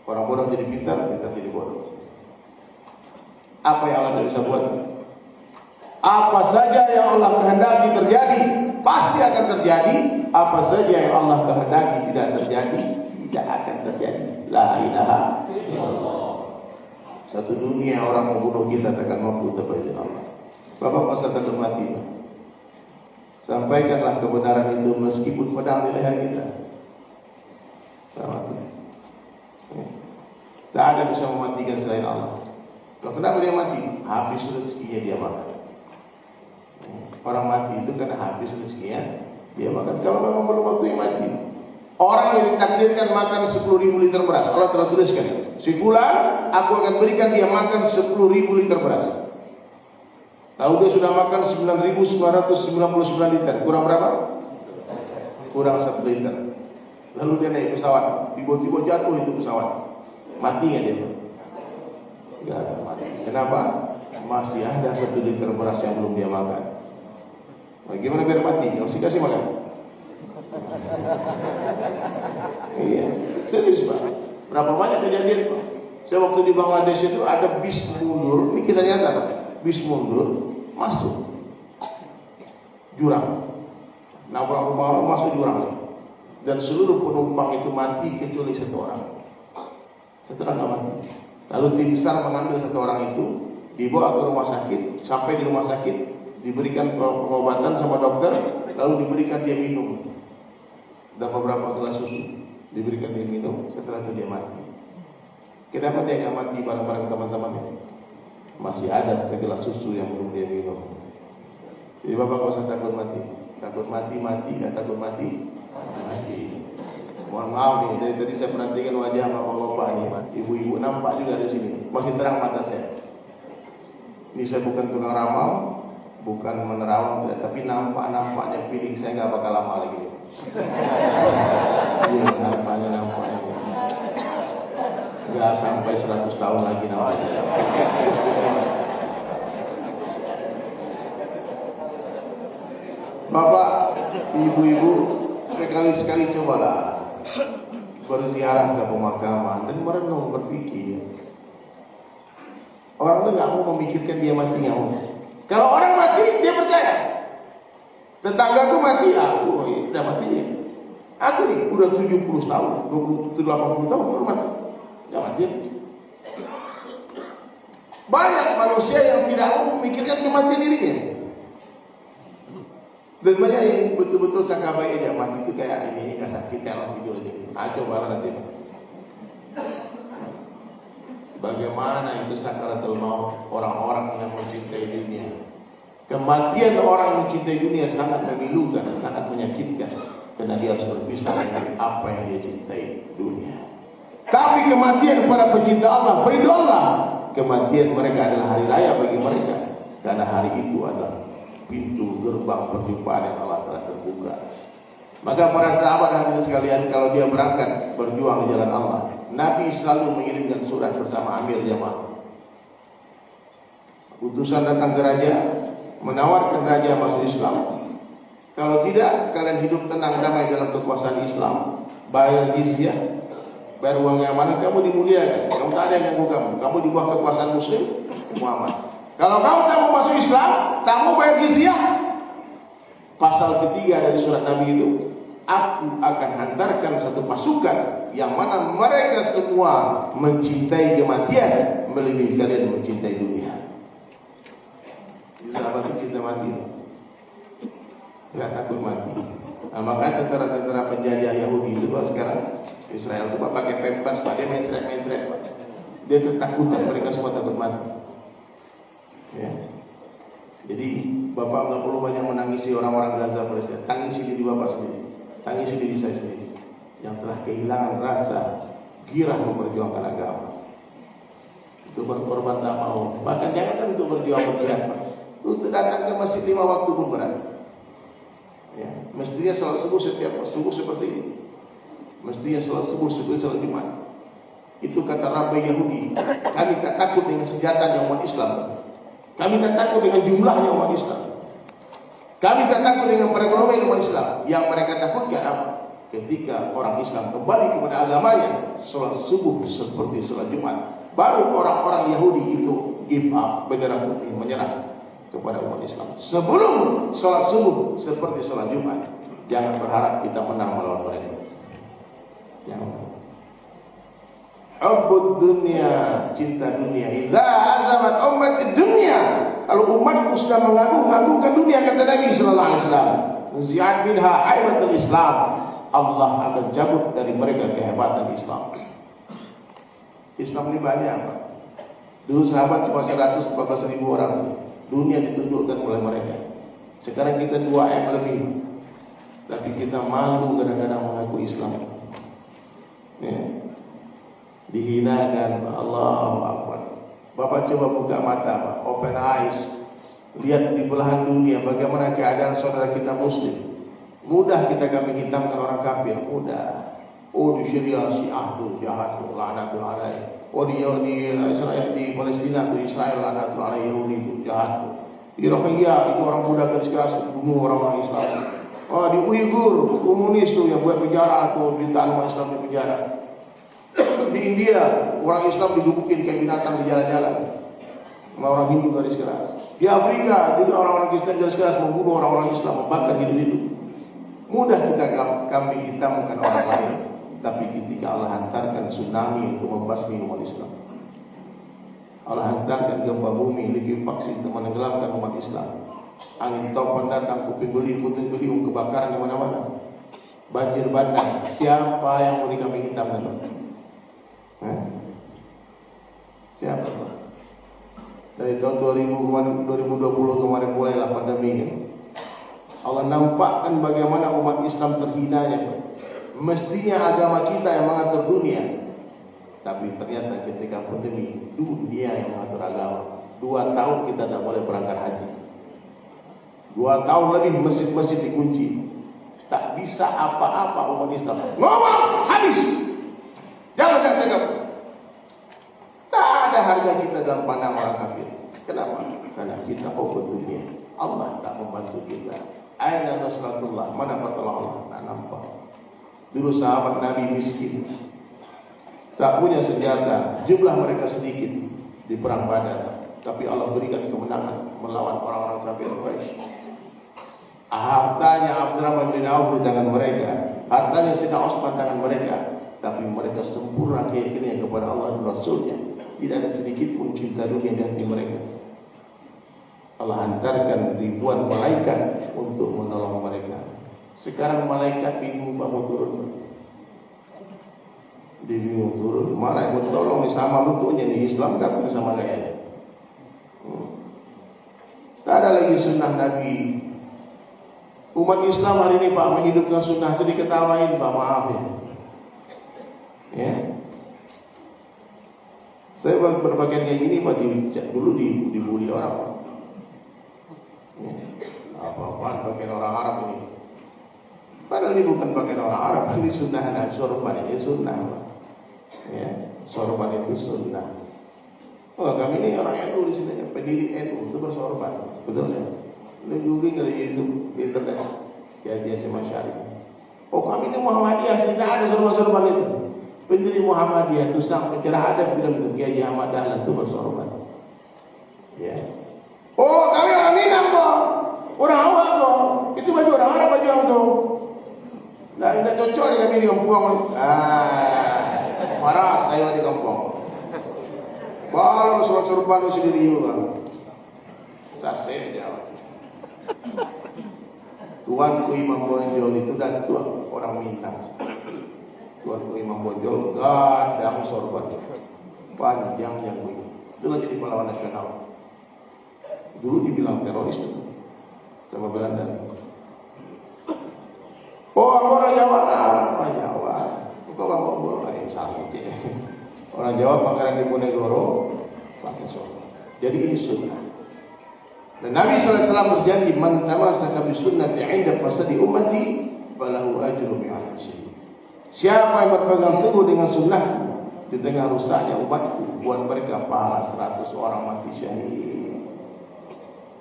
Speaker 3: Orang bodoh jadi pintar, pintar jadi bodoh. Apa yang Allah tidak bisa buat? Apa saja yang Allah kehendaki terjadi, pasti akan terjadi. Apa saja yang Allah kehendaki tidak terjadi, tidak akan terjadi. La ilaha illallah. Satu dunia orang membunuh kita takkan mampu terjadi Allah. Bapak masa takut mati, Pak. Sampaikanlah kebenaran itu meskipun pedang di leher kita. Selamat. Tak ada bisa mematikan selain Allah. Kalau kenapa dia mati? Habis rezekinya dia makan. Orang mati itu karena habis rezekinya dia makan. Kalau memang belum waktunya mati. Orang yang ditakdirkan makan 10.000 liter beras, Allah telah tuliskan. Sebulan aku akan berikan dia makan 10.000 liter beras. Lalu dia sudah makan 9.999 liter. Kurang berapa? Kurang 1 liter. Lalu dia naik pesawat. Tiba-tiba jatuh itu pesawat. Mati nggak dia? Nggak ada mati. Kenapa? Masih ada 1 liter beras yang belum dia makan. Bagaimana biar mati? Harus dikasih makan. Iya, serius Pak. Berapa banyak kejadian Pak? Saya waktu di Bangladesh itu ada bis mundur. Ini kisah nyata Pak. Bis mundur masuk jurang. Nabrak rumah orang masuk jurang. Dan seluruh penumpang itu mati kecuali 1 orang. Setelah nggak mati. Lalu tim SAR mengambil 1 orang itu, dibawa ke rumah sakit. Sampai di rumah sakit, diberikan pengobatan sama dokter, lalu diberikan dia minum. Dan beberapa gelas susu diberikan dia minum. Setelah itu dia mati. Kenapa dia nggak mati bareng-bareng teman-temannya? Masih ada segelas susu yang belum dia minum. Jadi Bapak nggak usah takut mati. Takut mati, nggak takut mati. Mohon maaf nih, dari tadi saya perhatikan wajah bapak-bapak nih, ibu-ibu nampak juga di sini, masih terang mata saya. Ini saya bukan tukang ramal, bukan menerawang, tapi nampaknya feeling saya nggak bakal lama lagi. Iya, nampaknya, nggak sampai 100 tahun lagi nampaknya. Bapak, ibu-ibu, sekali-sekali cobalah berziarah ke pemakaman dan merenung berpikir. Orang itu nggak mau memikirkan dia mati nggak mau. Kalau orang mati dia percaya. Tetanggaku mati, aku udah mati. Aku nih udah 70 tahun, 80 tahun baru mati. Nggak mati. Banyak manusia yang tidak mau memikirkan kematian dirinya. Dan banyak yang betul-betul sangka baik aja, mati itu kayak ini nggak sakit, kayak orang tidur aja. Coba nanti. Bagaimana itu sakaratul maut orang-orang yang mencintai dunia. Kematian orang mencintai dunia sangat memilukan, sangat menyakitkan, karena dia harus berpisah dengan apa yang dia cintai, dunia. Tapi kematian para pecinta Allah, beridu Allah, kematian mereka adalah hari raya bagi mereka, karena hari itu adalah pintu gerbang perjumpaan yang Allah telah terbuka. Maka para sahabat hadirin sekalian, kalau dia berangkat berjuang di jalan Allah, Nabi selalu mengirimkan surat bersama Amir Jamaah. Utusan datang ke raja, menawarkan raja masuk Islam. Kalau tidak, kalian hidup tenang damai dalam kekuasaan Islam, bayar jizyah, bayar uang yang mana, kamu dimuliakan. Kamu tak ada yang ganggu kamu. Kamu di bawah kekuasaan Muslim Muhammad. Kalau kamu tak mau masuk Islam, kamu bayar jizyah. Pasal ketiga dari surat Nabi itu, aku akan hantarkan satu pasukan yang mana mereka semua mencintai kematian melebihi kalian mencintai dunia. Sahabat itu cinta mati, nggak takut mati. Nah, maka tentara-tentara penjajah Yahudi itu kalau sekarang Israel itu pakai pempers, pakai mencret, dia ketakutan, mereka semua takut mati. Ya. Jadi Bapak nggak perlu banyak menangisi orang-orang Gaza Palestina, tangisi diri Bapak sendiri, tangisi diri saya sendiri yang telah kehilangan rasa girah memperjuangkan agama. Itu berkorban tak mau, bahkan jangan untuk berjuang berjihad, Pak. Untuk datang ke masjid 5 waktu pun berat. Ya, mestinya sholat subuh setiap subuh seperti ini. Mestinya sholat subuh seperti sholat Jumat. Itu kata Rabi Yahudi. Kami tak takut dengan senjatanya umat Islam. Kami tak takut dengan jumlahnya umat Islam. Kami tak takut dengan perekonomian umat Islam. Yang mereka takutkan apa? Ketika orang Islam kembali kepada agamanya, sholat subuh seperti sholat Jumat, baru orang-orang Yahudi itu give up, bendera putih, menyerah kepada umat Islam. Sebelum sholat subuh seperti sholat Jumat, jangan berharap kita menang melawan mereka. Jangan. Hubbud dunia, cinta dunia. Idza azamat ummati dunia. Kalau umatku sudah mengagungkan dunia, kata Nabi sallallahu alaihi wasallam, nuzi'at minha haibatul Islam. Allah akan cabut dari mereka kehebatan Islam. Islam ini banyak, Pak. Dulu sahabat cuma 114.000 orang. Dunia ditundukkan oleh mereka. Sekarang kita 2M lebih. Tapi kita malu kadang-kadang mengaku Islam. Ya. Dihinakan, Allahu Akbar. Bapak coba buka mata, Pak. Open eyes. Lihat di belahan dunia bagaimana keadaan saudara kita Muslim. Mudah kita kami hitamkan orang kafir, mudah. Oh, di Syria Syiah tuh jahat tuh, la'natul alaih. Oh, di Israel, di Palestina tuh Israel la'natul alaih, Yahudi tuh jahat tuh. Di Rohingya itu orang muda garis keras bunuh orang-orang Islam. Oh, di Uyghur komunis tuh yang buat penjara tuh, ditahan umat Islam di penjara. Di India orang Islam digebukin kayak binatang di jalan-jalan sama orang Hindu garis keras. Di Afrika juga orang-orang Kristen garis keras membunuh orang-orang Islam, membakar hidup-hidup. Mudah kita kami hitamkan orang lain, tapi ketika Allah hantarkan tsunami untuk membasmi umat Islam, Allah hantarkan gempa bumi, likuifaksi untuk menenggelamkan umat Islam, angin topan datang, kuping beli, puting beliung, kebakaran di mana-mana, banjir bandang. Siapa yang mau kami hitamkan? Siapa? Dari tahun 2020 kemarin mulailah pandemi ini. Allah nampakkan bagaimana umat Islam terhinanya. Mestinya agama kita yang mengatur dunia, tapi ternyata ketika pandemi dunia yang mengatur agama. 2 tahun kita tidak boleh berangkat haji. 2 tahun lebih masjid-masjid dikunci. Tak bisa apa-apa umat Islam. Ngomong habis. Jangan cakap. Tak ada harga kita dalam pandang orang kafir. Kenapa? Karena kita fokus dunia. Allah tak membantu kita. Aina nasratullah, mana pertolongan Allah? Tak nampak. Dulu sahabat Nabi miskin, tak punya senjata, jumlah mereka sedikit di perang Badar, tapi Allah berikan kemenangan melawan orang-orang kafir Quraisy. Hartanya Abdurrahman bin Auf di tangan mereka, hartanya Sayyidina Utsman di tangan mereka, tapi mereka sempurna keyakinannya kepada Allah dan Rasulnya. Tidak ada sedikit pun cinta dunia di hati mereka. Allah hantarkan ribuan malaikat untuk menolong mereka. Sekarang malaikat bingung Pak mau turun. Dia bingung turun. Malaikat mau tolong sama bentuknya di Islam tapi sama gayanya. Tak ada lagi sunnah Nabi. Umat Islam hari ini Pak menghidupkan sunnah itu diketawain Pak, maaf ya. Ya. Saya berpakaian kayak gini Pak dulu dibully orang Pak. Apa-apaan pakaian orang Arab ini. Padahal ini bukan pakaian orang Arab, ini sunnah. Sorban ini sunnah. Ya, sorban itu sunnah. Oh, kami ini orang NU di sini, pendiri NU itu bersorban, betul ya? Ini googling dari YouTube di internet, ya dia Syarif. Oh, kami ini Muhammadiyah, tidak ada sorban-sorban itu. Pendiri Muhammadiyah itu sang pencerah adab bilang itu Kiai Ahmad Dahlan itu bersorban. Ya. Oh, kami orang Minang kok. Orang awam kok. Itu baju orang Arab, baju yang tuh. Nah, kita cocok dengan kami di kampung. Marah saya di kampung. Kalau surat-surupan itu sendiri juga. Saya jawab. Tuanku Imam Bonjol itu dan tuan orang Minang. Tuanku Imam Bonjol gadang sorban panjang yang begini. Itulah jadi pahlawan nasional. Dulu dibilang teroris tuh sama Belanda. Oh, aku orang Jawa, orang Jawa. Kok bang Bonjol ada yang salah gitu. Orang Jawa Pangeran Diponegoro pakai sorban. Jadi ini sunnah. Dan Nabi SAW berjanji, man tamassaka bi sunnati 'inda fasadi ummati falahu ajru mi'ati syahid. Siapa yang berpegang teguh dengan sunnah di tengah rusaknya umatku, buat mereka pahala 100 orang mati syahid.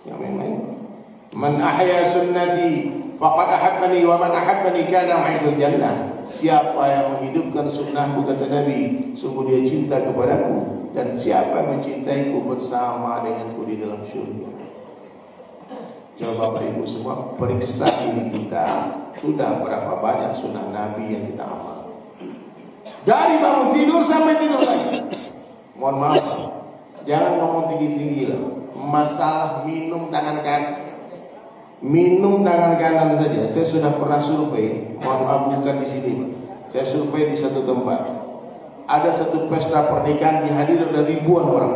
Speaker 3: Yang main-main. Man ahya sunnati faqad ahabbani wa man ahabbani kana ma'al jannah. Siapa yang menghidupkan sunnahku, kata Nabi, sungguh dia cinta kepadaku, dan siapa yang mencintaiku bersama denganku di dalam syurga. Coba Bapak Ibu semua periksa diri kita, sudah berapa banyak sunnah Nabi yang kita amal. Dari bangun tidur sampai tidur lagi. Mohon maaf, jangan ngomong tinggi-tinggi lah. Masalah minum tangan kanan. Minum tangan kanan saja. Saya sudah pernah survei, mohon maaf bukan di sini. Saya survei di satu tempat. Ada satu pesta pernikahan dihadiri oleh ribuan orang.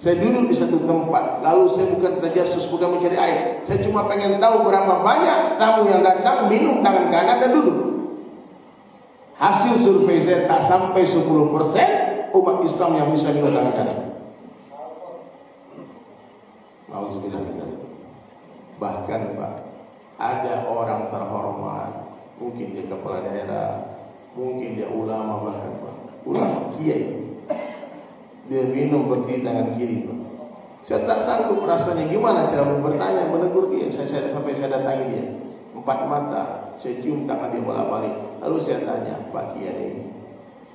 Speaker 3: Saya duduk di satu tempat, lalu saya bukan tajasus, bukan mencari air. Saya cuma pengen tahu berapa banyak tamu yang datang minum tangan kanan dan duduk. Hasil survei saya tak sampai 10% umat Islam yang bisa minum tangan kanan. Nauzubillah. Bahkan Pak, ada orang terhormat, mungkin dia kepala daerah, mungkin dia ulama, bahkan Pak, ulama kiai. Dia minum berdiri tangan kiri. Saya tak sanggup rasanya gimana cara bertanya, menegur dia. Sampai saya datangi dia. 4 mata, saya cium tangan dia bolak-balik. Lalu saya tanya, Pak Kiai,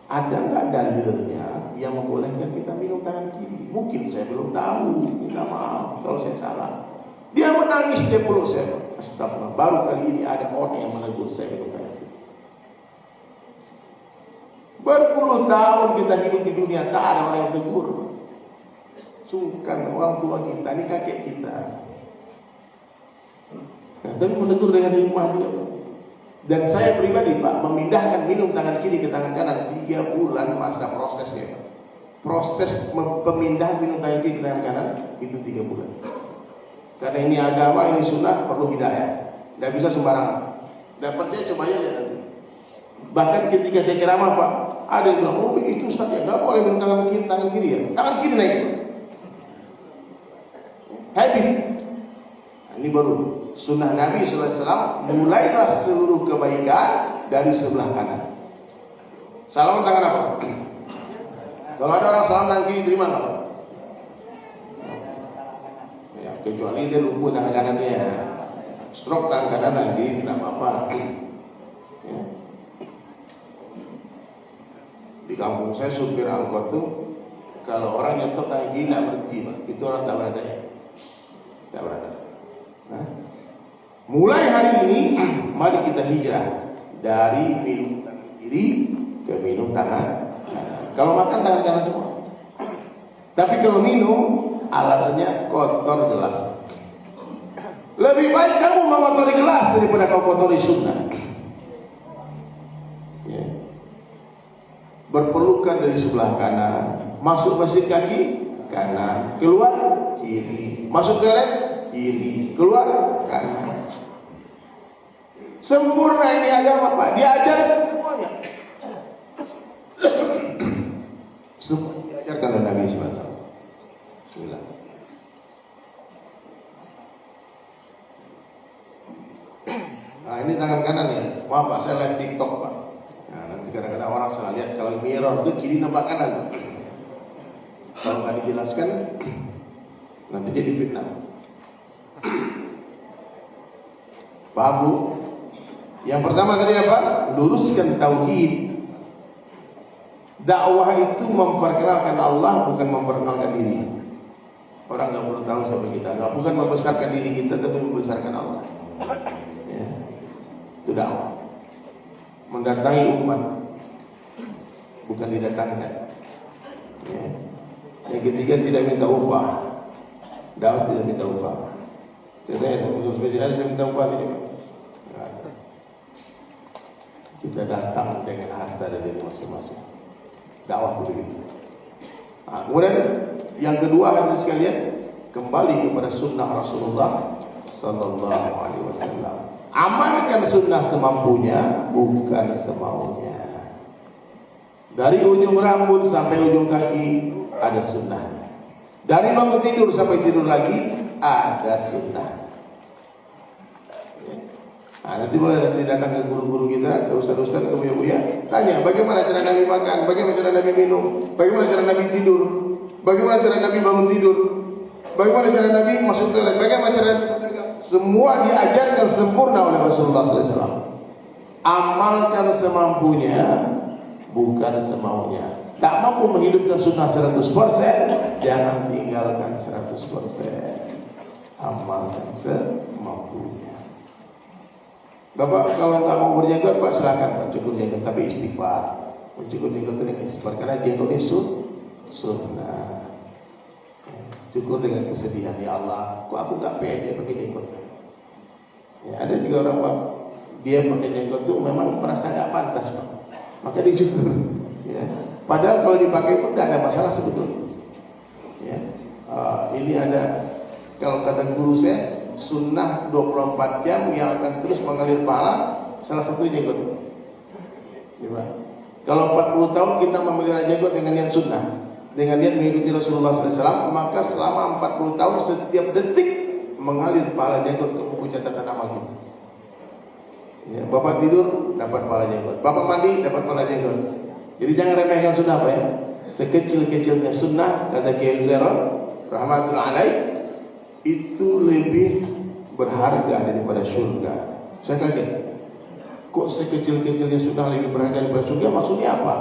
Speaker 3: ada nggak dalilnya yang membolehkan kita minum tangan kiri? Mungkin saya belum tahu. Minta maaf kalau saya salah. Dia menangis, dia peluk saya. Astagfirullah. Baru kali ini ada orang yang menegur saya minum tangan kiri. Berpuluh tahun kita hidup di dunia, tak ada orang yang tegur. Sungkan orang tua kita, ini kakek kita. Tapi menegur dengan hikmah juga. Dan saya pribadi Pak, memindahkan minum tangan kiri ke tangan kanan 3 bulan masa prosesnya Pak. Proses pemindahan minum tangan kiri ke tangan kanan itu 3 bulan. Karena ini agama, ini sunnah, perlu hidayah. Tidak bisa sembarangan. Dan percaya coba aja nanti. Bahkan ketika saya ceramah Pak, ada yang bilang, oh itu Ustaz ya, nggak boleh minum tangan kiri ya. Tangan kiri naik. Habit. Nah, ini baru sunnah Nabi SAW. Mulailah seluruh kebaikan dari sebelah kanan. Salam tangan apa? Kalau ada orang salam tangan kiri, terima nggak Pak? Ya, kecuali dia lumpuh tangan kanannya, stroke tangan kanan lagi, tidak apa-apa. Ya. Di kampung saya supir angkot tuh, kalau orang nyetok tangan kiri tidak berhenti Pak. Itu orang tak berada ya. Tidak berada. Nah, mulai hari ini, mari kita hijrah dari minum tangan kiri ke minum tangan kanan. Kalau makan tangan kanan semua. Tapi kalau minum, alasannya kotor gelas. Lebih baik kamu mengotori gelas daripada kau kotori sunnah. Ya. Berpelukan dari sebelah kanan, masuk masjid kaki kanan, keluar kiri, masuk toilet kiri, keluar kanan. Sempurna ini agama Pak, diajarkan semuanya. Semua diajarkan oleh Nabi SAW. Bismillah. Nah ini tangan kanan ya. Maaf Pak, saya live TikTok Pak. Nah nanti kadang-kadang orang salah lihat kalau mirror itu kiri nampak kanan. Kalau nggak dijelaskan, nanti jadi fitnah. Paham Bu? Yang pertama tadi apa? Luruskan tauhid. Dakwah itu memperkenalkan Allah, bukan memperkenalkan diri. Orang nggak perlu tahu siapa kita. Nggak, bukan membesarkan diri kita, tapi membesarkan Allah. Ya. Itu dakwah. mendatangi umat, bukan didatangkan. Ya. Yang ketiga, tidak minta upah. Dakwah tidak minta upah. Contohnya, untuk spesialis tidak minta upah tidak. Kita datang dengan harta dari masing-masing. Dakwah begitu. Nah, kemudian yang kedua, hadirin sekalian, kembali kepada sunnah Rasulullah Sallallahu Alaihi Wasallam. Amalkan sunnah semampunya, bukan semaunya. Dari ujung rambut sampai ujung kaki ada sunnahnya. Dari bangun tidur sampai tidur lagi ada sunnah. Nah, nanti boleh datang ke guru-guru kita, ke ustaz-ustaz, ke buya-buya, tanya bagaimana cara Nabi makan, bagaimana cara Nabi minum, bagaimana cara Nabi tidur, bagaimana cara Nabi bangun tidur, bagaimana cara Nabi masuk toilet, bagaimana cara semua diajarkan sempurna oleh Rasulullah SAW. Amalkan semampunya, bukan semaunya. Tak mampu menghidupkan sunnah 100%, jangan tinggalkan 100%. Amalkan semampunya. Bapak kalau nggak mau berjenggot, Pak silakan Pak cukur jenggot, tapi istighfar. Mencukur jenggot itu dengan istighfar, karena jenggot itu sunnah. Cukur dengan kesedihan, ya Allah, kok aku nggak pede pakai jenggot. Ya, ada juga orang Pak, dia pakai jenggot itu memang merasa nggak pantas Pak, maka dicukur. Ya. Padahal kalau dipakai pun tidak ada masalah sebetulnya. Ya. Ini ada, kalau kata guru saya, sunnah 24 jam yang akan terus mengalir pahala, salah satu jenggot. Ya, kalau 40 tahun kita memelihara jenggot dengan niat sunnah, dengan niat mengikuti Rasulullah SAW, maka selama 40 tahun setiap detik mengalir pahala jenggot ke buku catatan amal kita. Ya, Bapak tidur dapat pahala jenggot, Bapak mandi dapat pahala jenggot. Jadi jangan remehkan sunnah Pak ya. Sekecil-kecilnya sunnah, kata Kiai Zarar rahmatullah alaih, itu lebih berharga daripada surga. Saya kaget, kok sekecil-kecilnya sunnah lebih berharga daripada surga? Maksudnya apa?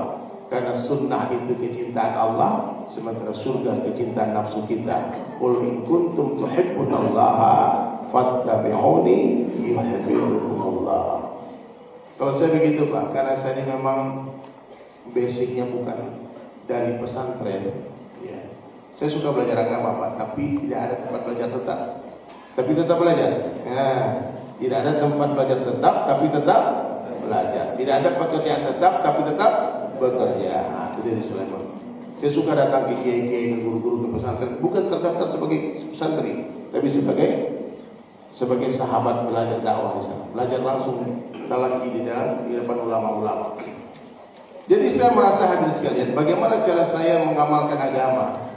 Speaker 3: Karena sunnah itu kecintaan Allah, sementara surga kecintaan nafsu kita. Qul in kuntum tuhibbunallaha fattabi'uni yuhibbukumullah. Kalau saya begitu Pak, karena saya ini memang basicnya bukan dari pesantren. Ya. Saya suka belajar agama Pak, tapi tidak ada tempat belajar tetap. Tapi tetap belajar. Ya. Tidak ada tempat belajar tetap, tapi tetap belajar. Tidak ada pekerjaan tetap, tapi tetap bekerja. Nah, itu dari Sulaiman. Saya suka datang ke kiai-kiai, ke guru-guru, ke pesantren, bukan terdaftar sebagai santri, tapi sebagai sahabat belajar dakwah di sana. Belajar langsung talaki di depan ulama-ulama. Jadi saya merasa hadirin sekalian, bagaimana cara saya mengamalkan agama?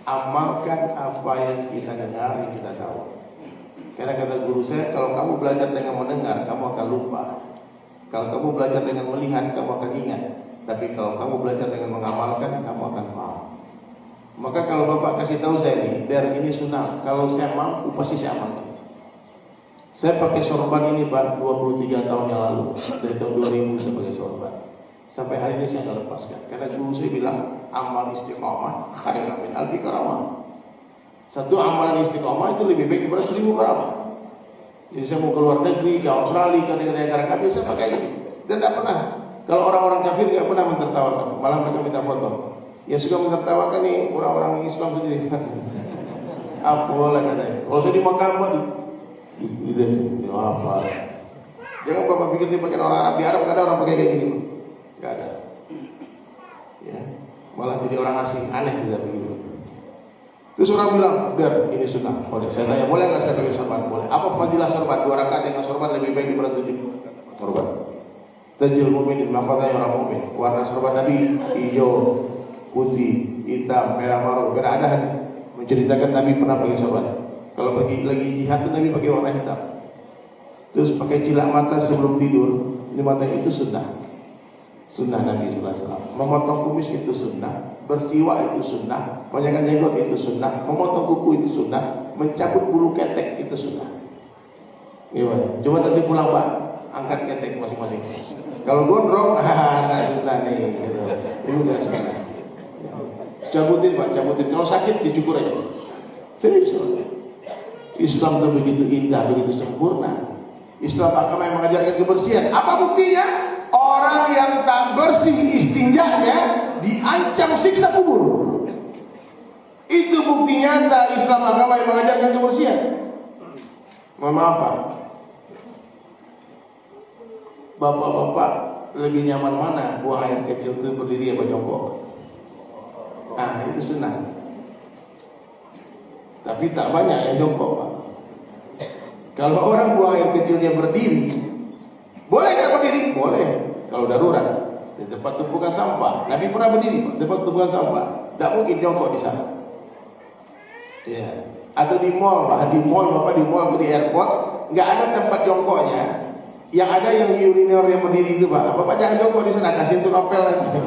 Speaker 3: Amalkan apa yang kita dengar, yang kita tahu. Karena kata guru saya, kalau kamu belajar dengan mendengar, kamu akan lupa. Kalau kamu belajar dengan melihat, kamu akan ingat. Tapi kalau kamu belajar dengan mengamalkan, kamu akan paham. Maka kalau Bapak kasih tahu saya ini, biar ini sunnah, kalau saya mampu pasti saya amalkan. Saya pakai sorban ini Pak 23 tahun yang lalu, dari tahun 2000 saya pakai sorban. Sampai hari ini saya nggak lepaskan, karena guru saya bilang amal istiqomah khairun min alfi karamah. Satu amalan istiqomah itu lebih baik daripada 1000 karamah. Jadi saya mau keluar negeri, ke Australia, ke negara-negara kafir, saya pakai ini. Dan tidak pernah. Kalau orang-orang kafir nggak pernah mentertawakan, malah mereka minta foto. Yang suka mentertawakan nih orang-orang Islam sendiri. Apa lah katanya? Kalau saya di Makkah apa? Jangan Bapak pikir dia pakai orang Arab. Di Arab nggak ada orang pakai kayak gini. Nggak ada. Ya. Malah jadi orang asing, aneh kita begitu. Terus orang bilang, biar ini sunnah. Boleh. Saya tanya, boleh nggak saya pakai sorban? Boleh. Apa fadilah sorban? 2 rakaat dengan sorban lebih baik daripada 7 sorban. Tajil mukminin, makanya orang mukmin. Warna sorban Nabi hijau, putih, hitam, merah, marun. Karena ada hadis menceritakan Nabi pernah pakai sorban. Kalau pergi lagi jihad itu Nabi pakai warna hitam. Terus pakai cilak mata sebelum tidur. Ini mata itu sunnah. Sunnah Nabi SAW. Memotong kumis itu sunnah. Bersiwak itu sunnah. Panjangkan jenggot itu sunnah. Memotong kuku itu sunnah. Mencabut bulu ketek itu sunnah. Gimana? Coba nanti pulang Pak, angkat ketek masing-masing. Kalau gondrong, nggak sunnah nih. Gitu. Itu nggak sunnah. Cabutin Pak, cabutin. Kalau sakit dicukur aja. Serius. Islam itu begitu indah, begitu sempurna. Islam agama yang mengajarkan kebersihan. Apa buktinya? Orang yang tak bersih istinjanya diancam siksa kubur. Itu bukti nyata Islam agama yang mengajarkan kebersihan. Mohon maaf Pak, bapak-bapak lebih nyaman mana buang air kecil itu berdiri apa jongkok? Nah itu sunnah. Tapi tak banyak yang jongkok Pak. Kalau orang buang air kecilnya berdiri, boleh nggak berdiri? Boleh. Kalau darurat di tempat tumpukan sampah, Nabi pernah berdiri Pak, di tempat tumpukan sampah. Tak mungkin jongkok di sana. Ya. Atau di mall Pak, di mall Bapak, di mall atau di airport, nggak ada tempat jongkoknya. Yang ada yang urinal yang berdiri itu Pak. Bapak jangan jongkok di sana, kasih itu kapel nanti.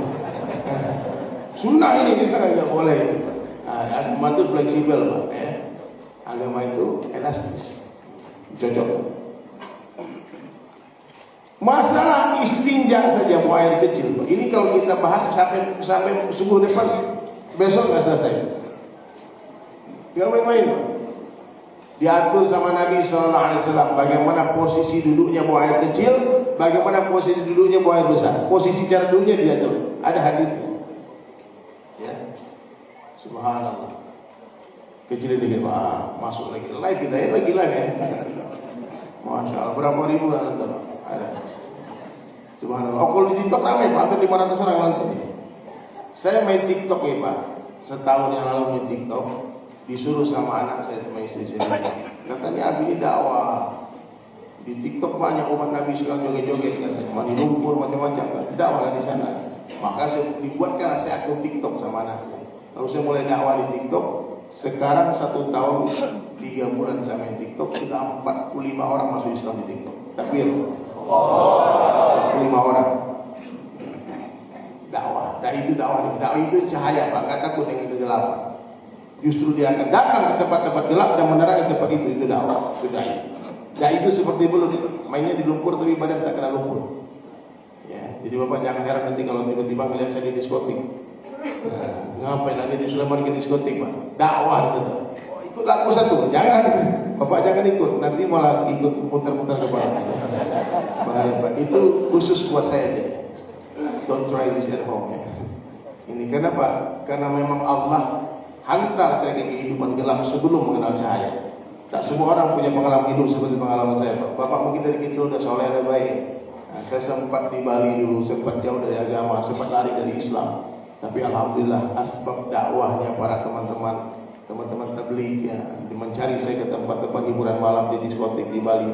Speaker 3: Sunnah ini kita nggak boleh. Agama itu fleksibel Pak. Agama itu elastis, cocok. Masalah istinja saja buang air kecil Pak. Ini kalau kita bahas sampai subuh depan, besok nggak selesai. Gak main-main Pak. Diatur sama Nabi SAW bagaimana posisi duduknya buang air kecil, bagaimana posisi duduknya buang air besar. Posisi cara duduknya diatur. Ada hadisnya. Ya. Subhanallah. Kecil dikit Pak, masuk lagi live kita ya, lagi live ya. Masya Allah, berapa ribu orang nonton? Ada. Subhanallah. Oh kalau di TikTok ramai Pak, hampir 500 orang nonton. Saya main TikTok ya Pak. Setahun yang lalu main TikTok, disuruh sama anak saya sama istri saya. Katanya Abi ini dakwah. Di TikTok banyak umat Nabi sekarang joget-joget kan, mandi lumpur macam-macam kan. Dakwah di sana. Maka saya dibuatkan saya akun TikTok sama anak saya. Lalu saya mulai dakwah di TikTok. Sekarang 1 tahun 3 bulan saya main TikTok, sudah 45 orang masuk Islam di TikTok. Takbir. 45 orang. Dakwah. Dan itu dakwah. Dakwah itu cahaya Pak. Gak takut dengan kegelapan. Justru dia akan datang ke tempat-tempat gelap dan menerangi tempat itu. Itu dakwah. Itu dai. Dan itu seperti belum mainnya di lumpur tapi badan tak kena lumpur. Ya, jadi Bapak jangan heran nanti kalau tiba-tiba melihat saya di diskotik. Ngapain lagi di Sulaiman ke diskotik Pak? Dakwah di situ. Oh, ikut lagu satu, jangan. Bapak jangan ikut, nanti malah ikut putar-putar kepala. Bahaya Pak. Itu khusus buat saya sih. Don't try this at home. Ya. Ini kenapa? Karena memang Allah hantar saya ke kehidupan gelap sebelum mengenal cahaya. Tak semua orang punya pengalaman hidup seperti pengalaman saya Pak. Bapak mungkin dari kecil sudah soleh dan baik. Nah, saya sempat di Bali dulu, sempat jauh dari agama, sempat lari dari Islam. Tapi alhamdulillah asbab dakwahnya para teman-teman tabligh ya, mencari saya ke tempat-tempat hiburan malam di diskotik di Bali.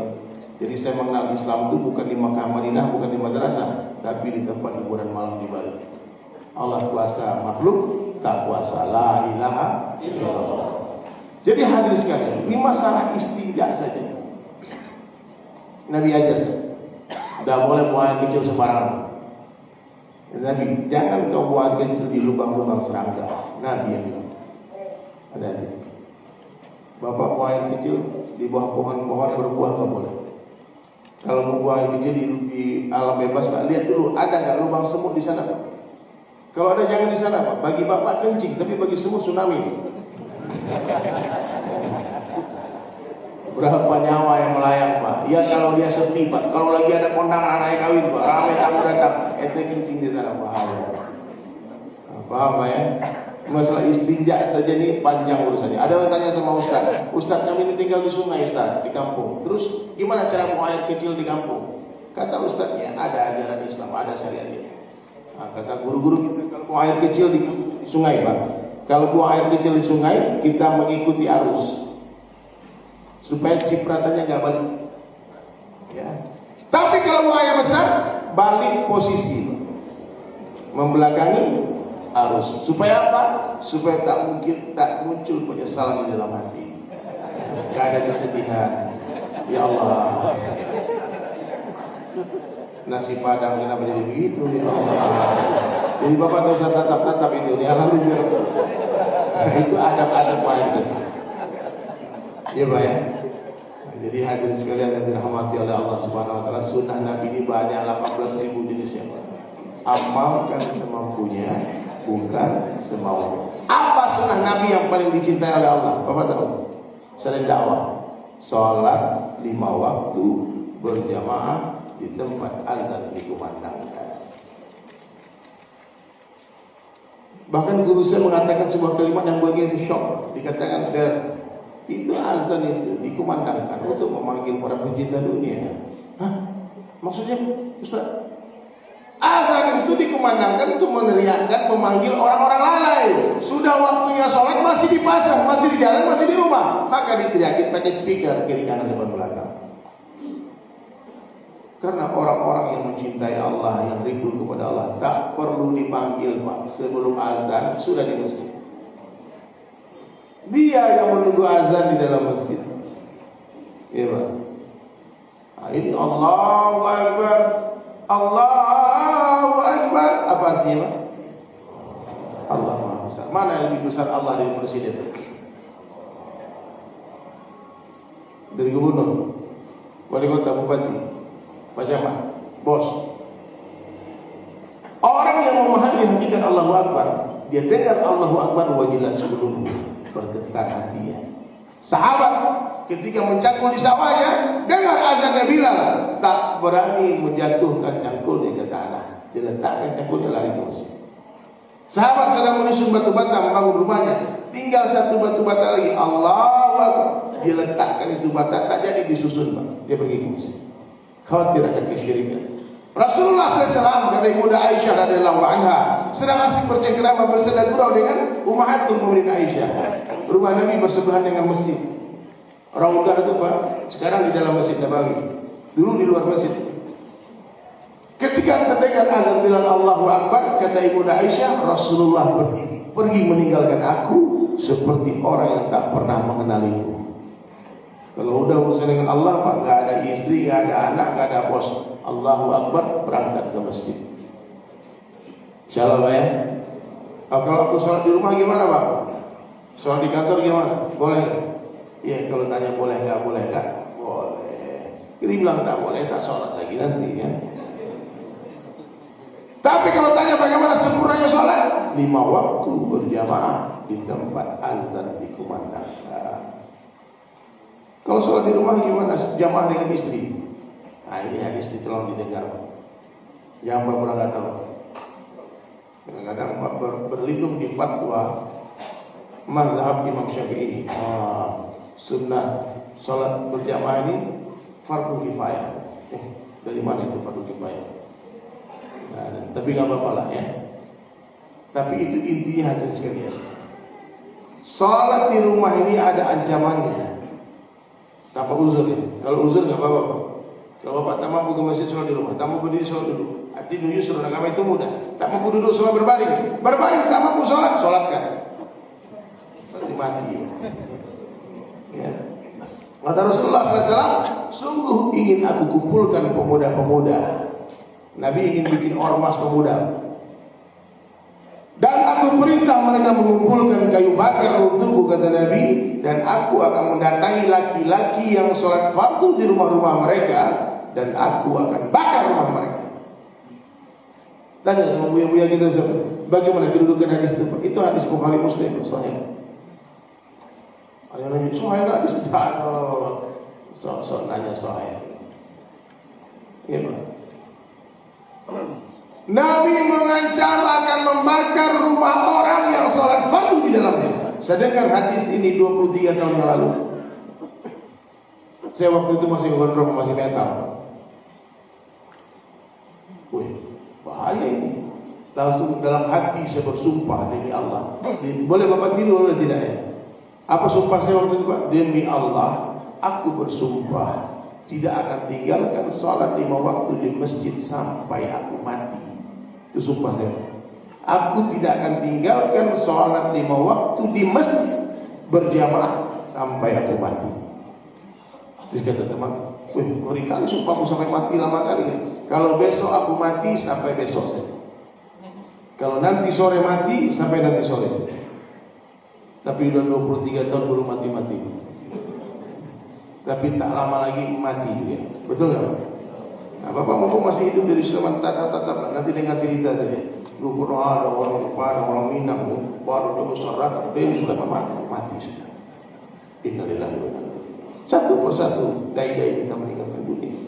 Speaker 3: Jadi saya mengenal Islam itu bukan di Makkah Madinah, bukan di madrasah, tapi di tempat hiburan malam di Bali. Allah kuasa makhluk, tak kuasa la ilaha illallah. Jadi hadirin sekalian, ini masalah istinja saja. Nabi ajar, tidak boleh buang air kecil sembarangan. Nabi, jangan kau buang air kecil di lubang-lubang serangga. Nabi yang bilang. Ada hadis. Bapak buang air kecil di bawah pohon-pohon berbuah nggak boleh. Kalau mau buang air kecil di alam bebas, Pak, lihat dulu ada nggak lubang semut di sana, Pak? Kalau ada jangan di sana Pak. Bagi Bapak kencing, tapi bagi semut tsunami. Berapa nyawa yang melayang Pak? Ya kalau dia sepi Pak. Kalau lagi ada kondangan anaknya kawin Pak, ramai tamu datang, ente kencing di sana bahaya. Paham Pak ya? Masalah istinja saja ini panjang urusannya. Ada orang tanya sama Ustaz, Ustaz kami ini tinggal di sungai Ustaz, di kampung. Terus gimana cara buang air kecil di kampung? Kata Ustaznya ada ajaran Islam, ada syariatnya. Nah, kata guru-guru kita kalau buang air kecil di sungai Pak, kalau buang air kecil di sungai kita mengikuti arus supaya cipratannya nggak balik. Ya. Tapi kalau buang air besar balik posisi, membelakangi arus. Supaya apa? Supaya tak muncul penyesalan di dalam hati. Gak ada kesedihan. Ya Allah. Nasi padang kenapa jadi begitu? Ya Allah. Jadi Bapak tak usah tatap-tatap itu. Dia lalu biar itu adab-adab lain. Ya Pak ya. Jadi hadirin sekalian yang dirahmati oleh Allah Subhanahu Wa Taala, sunnah Nabi ini banyak 18.000 jenisnya. Amalkan semampunya, bukan semaunya. Apa sunnah Nabi yang paling dicintai oleh Allah? Bapak tahu? Selain dakwah, sholat 5 waktu, berjamaah di tempat azan dikumandangkan. Bahkan guru saya mengatakan sebuah kalimat yang bagian syok. Dikatakan itu azan itu dikumandangkan untuk memanggil para pencinta dunia. Hah? Maksudnya Ustaz? Azan itu dikumandangkan untuk meneriakkan, memanggil orang-orang lalai. Sudah waktunya sholat, masih di pasar, masih di jalan, masih di rumah, maka diteriakin pakai speaker kiri kanan depan belakang. Karena orang-orang yang mencintai Allah, yang rindu kepada Allah, tak perlu dipanggil Pak. Sebelum azan sudah di masjid. Dia yang menunggu azan di dalam masjid. Iya Pak. Nah, ini Allahu Akbar, Allahu Akbar. Apa artinya Pak? Allah Maha Besar. Mana yang lebih besar Allah dari presiden? Dari gubernur, wali kota, bupati, Pak Camat, bos. Orang yang memahami hakikat Allahu Akbar, dia dengar Allahu Akbar wajilat sebelum bergetar hatinya. Sahabat ketika mencangkul di sawahnya, dengar azan Bilal, tak berani menjatuhkan cangkulnya ke tanah. Dia letakkan cangkulnya lari ke masjid. Sahabat sedang menyusun batu bata membangun rumahnya, tinggal satu batu bata lagi. Allahu Akbar. Dia letakkan itu bata, tak jadi disusun Pak. Dia pergi ke masjid. Khawatir akan kesyirikan. Rasulullah SAW, kata Ibunda Aisyah radhiyallahu anha, sedang asik bercengkerama bersenda gurau dengan Ummahatul Mukminin Aisyah. Rumah Nabi bersebelahan dengan masjid. Raudhah itu Pak, sekarang di dalam Masjid Nabawi. Dulu di luar masjid. Ketika terdengar azan Bilal Allahu Akbar, kata Ibunda Aisyah, Rasulullah pergi meninggalkan aku seperti orang yang tak pernah mengenaliku. Kalau udah urusan dengan Allah Pak, gak ada istri, gak ada anak, gak ada bos. Allahu Akbar, berangkat ke masjid. Insyaallah Pak ya. Kalau aku sholat di rumah gimana Pak? Sholat di kantor gimana? Boleh? Ya kalau tanya boleh gak? Boleh gak? Boleh. Jadi bilang tak boleh, tak sholat lagi nanti ya. Tapi kalau tanya bagaimana sempurnanya sholat? 5 waktu berjamaah di tempat azan dikumandangkan. Kalau sholat di rumah gimana? Jamaah dengan istri. Nah ini hadis tolong didengar. Jangan pura-pura nggak tahu. Kadang-kadang berlindung di fatwa mazhab Imam Syafi'i. Sunnah sholat berjamaah ini fardu kifayah. Dari mana itu fardu kifayah? Nah, tapi nggak apa-apa lah ya. Tapi itu intinya hadis sekalian. Sholat di rumah ini ada ancamannya. Tanpa uzur ya. Kalau uzur nggak apa-apa. Kalau bapak tak mampu ke masjid sholat di rumah, tak mampu berdiri sholat duduk. Ad-dinu yusrun, agama itu mudah. Tak mampu duduk sholat berbaring, tak mampu sholat, sholatkan. Berarti mati. Ya. Kata Rasulullah SAW, sungguh ingin aku kumpulkan pemuda-pemuda. Nabi ingin bikin ormas pemuda. Dan aku perintah mereka mengumpulkan kayu bakar untukku, kata Nabi. Dan aku akan mendatangi laki-laki yang sholat fardu di rumah-rumah mereka. Dan aku akan bakar rumah mereka. Tanya sama buya-buya kita, bagaimana kedudukan hadis itu? Itu hadis Bukhari Muslim, sahih. Ada yang nanya, sahih hadis itu? So nanya sahih. Iya Pak. Nabi mengancam akan membakar rumah orang yang sholat fardu di dalamnya. Saya dengar hadis ini 23 tahun yang lalu. Saya waktu itu masih gondrong, masih metal. Wih, bahaya ini. Langsung dalam hati saya bersumpah demi Allah. Boleh Bapak tidur atau tidak ya? Apa sumpah saya waktu itu Pak? Demi Allah, aku bersumpah tidak akan tinggalkan sholat 5 waktu di masjid sampai aku mati. Itu sumpah saya. Aku tidak akan tinggalkan sholat 5 waktu di masjid berjamaah sampai aku mati. Terus kata teman, wih, ngeri kali sumpahmu sampai mati lama kali ya. Kalau besok aku mati, sampai besok saja. Kalau nanti sore mati, sampai nanti sore saja. Tapi udah 23 tahun belum mati-mati. Tapi tak lama lagi mati juga. Betul nggak Pak? Nah, Bapak mumpung masih hidup dari Sulaiman tatap, nanti dengar cerita saja. Dulu pernah ada orang Jepang, ada orang Minang, baru dia bersorak, dia sudah mati sudah. Innalillahi wa inna ilaihi raji'un. Satu persatu dai-dai kita meninggalkan dunia.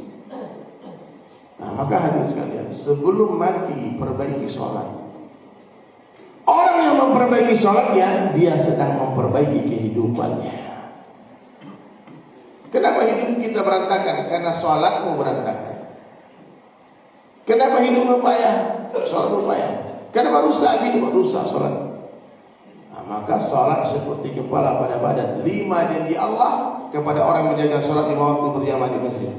Speaker 3: Nah, maka hadirin sekalian, sebelum mati perbaiki sholat. Orang yang memperbaiki sholatnya, dia sedang memperbaiki kehidupannya. Kenapa hidup kita berantakan? Karena sholatmu berantakan. Kenapa hidupmu payah? Sholatmu payah. Kenapa rusak hidup? Rusak sholat. Nah, maka sholat seperti kepala pada badan. 5 janji Allah kepada orang menjaga sholat 5 waktu berjamaah di masjid.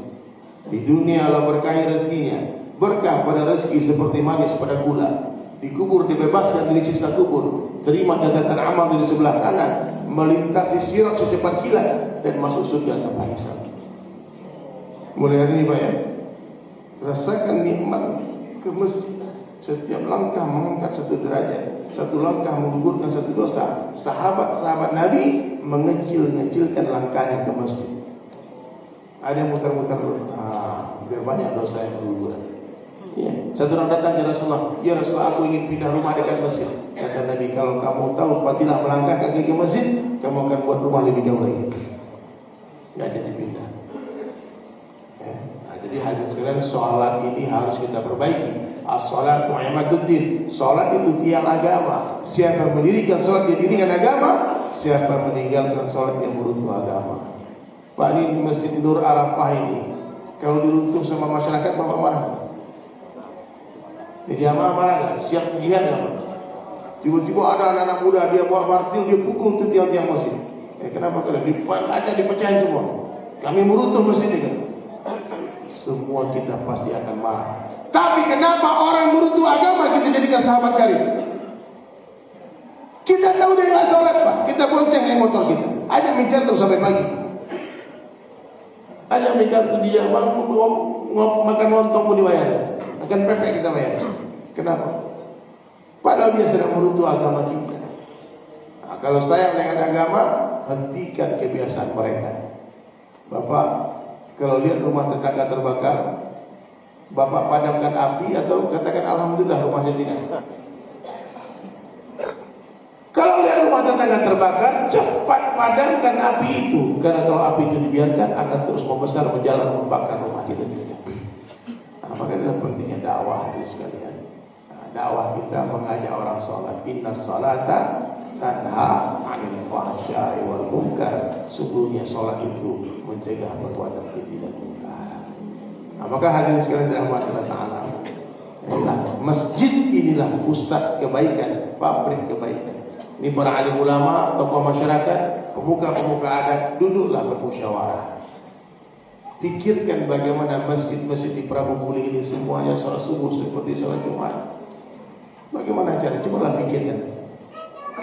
Speaker 3: Di dunia Allah berkahi rezekinya, berkah pada rezeki seperti manis pada gula. Dikubur dibebaskan dari sisa kubur, terima catatan amal dari sebelah kanan, melintasi sirat secepat kilat dan masuk surga tanpa hisab. Mulai hari ini Pak ya, rasakan nikmat ke masjid. Setiap langkah mengangkat satu derajat, satu langkah menggugurkan satu dosa. Sahabat-sahabat Nabi mengecil-ngecilkan langkahnya ke masjid. Ada yang muter-muter dulu, biar banyak dosa yang berguguran. Ya. Satu orang datang ya Rasulullah, aku ingin pindah rumah dekat masjid. Kata Nabi, kalau kamu tahu fadilah melangkah kaki ke masjid, kamu akan buat rumah lebih jauh lagi. Gak jadi pindah. Ya. Nah, jadi hadirin sekalian, sholat ini harus kita perbaiki. As-sholatu imaduddin. Sholat itu tiang agama. Siapa mendirikan sholat, dia dirikan agama. Siapa meninggalkan sholat, yang meruntuh agama. Pak, ini Masjid Nur Arafah ini, kalau diruntuh sama masyarakat, Bapak marah? Jadi jamaah marah gak? Siap jihad gak? Tiba-tiba ada anak-anak muda, dia bawa martil, dia pukul tuh tiang-tiang masjid. Kenapa kalian? Kaca dipecahin semua. Kami meruntuh masjid ini kan? Semua kita pasti akan marah. Tapi kenapa orang meruntuh agama kita jadikan sahabat karib? Kita tahu dia gak sholat Pak, kita bonceng naik motor kita, ajak mincar terus sampai pagi. Ajak mincar tuh dia makan lontong pun dibayar, akan pepek kita bayar. Kenapa? Padahal dia sedang meruntuh agama kita. Nah, kalau sayang dengan agama, hentikan kebiasaan mereka. Bapak, kalau lihat rumah tetangga terbakar, Bapak padamkan api atau katakan alhamdulillah rumahnya tidak. Kalau lihat rumah tetangga terbakar, cepat padamkan api itu. Karena kalau api itu dibiarkan, akan terus membesar, menjalar, membakar rumah kita juga. Nah, maka itu pentingnya dakwah itu sekalian. Nah, dakwah kita mengajak orang sholat. Inna sholata tanha anil fahsya'i wal munkar. Sungguhnya sholat itu mencegah perbuatan keji dan munkar. Nah, maka hadirin sekalian dirahmati Allah Ta'ala. Masjid inilah pusat kebaikan, pabrik kebaikan. Ini para alim ulama, tokoh masyarakat, pemuka-pemuka adat, duduklah bermusyawarah. Pikirkan bagaimana masjid-masjid di Pramuguri ini semuanya sholat subuh seperti sholat Jumat. Bagaimana cara? Cobalah pikirkan.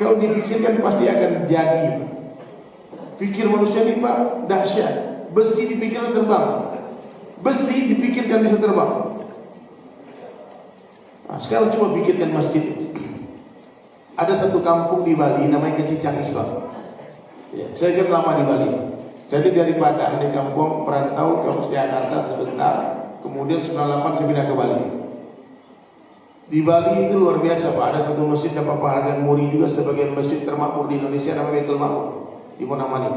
Speaker 3: Kalau dipikirkan pasti akan jadi. Pikir manusia ini Pak, dahsyat. Besi dipikirkan terbang. Besi dipikirkan bisa terbang. Nah, sekarang coba pikirkan masjid. Ada satu kampung di Bali namanya Kecicang Islam. Ya, saya kan lama di Bali. Saya dari Padang di kampung perantau ke Jakarta sebentar. Kemudian 98 saya pindah ke Bali. Di Bali itu luar biasa Pak. Ada satu masjid dapat penghargaan MURI juga sebagai masjid termakmur di Indonesia namanya Baitul Makmur di Monamani.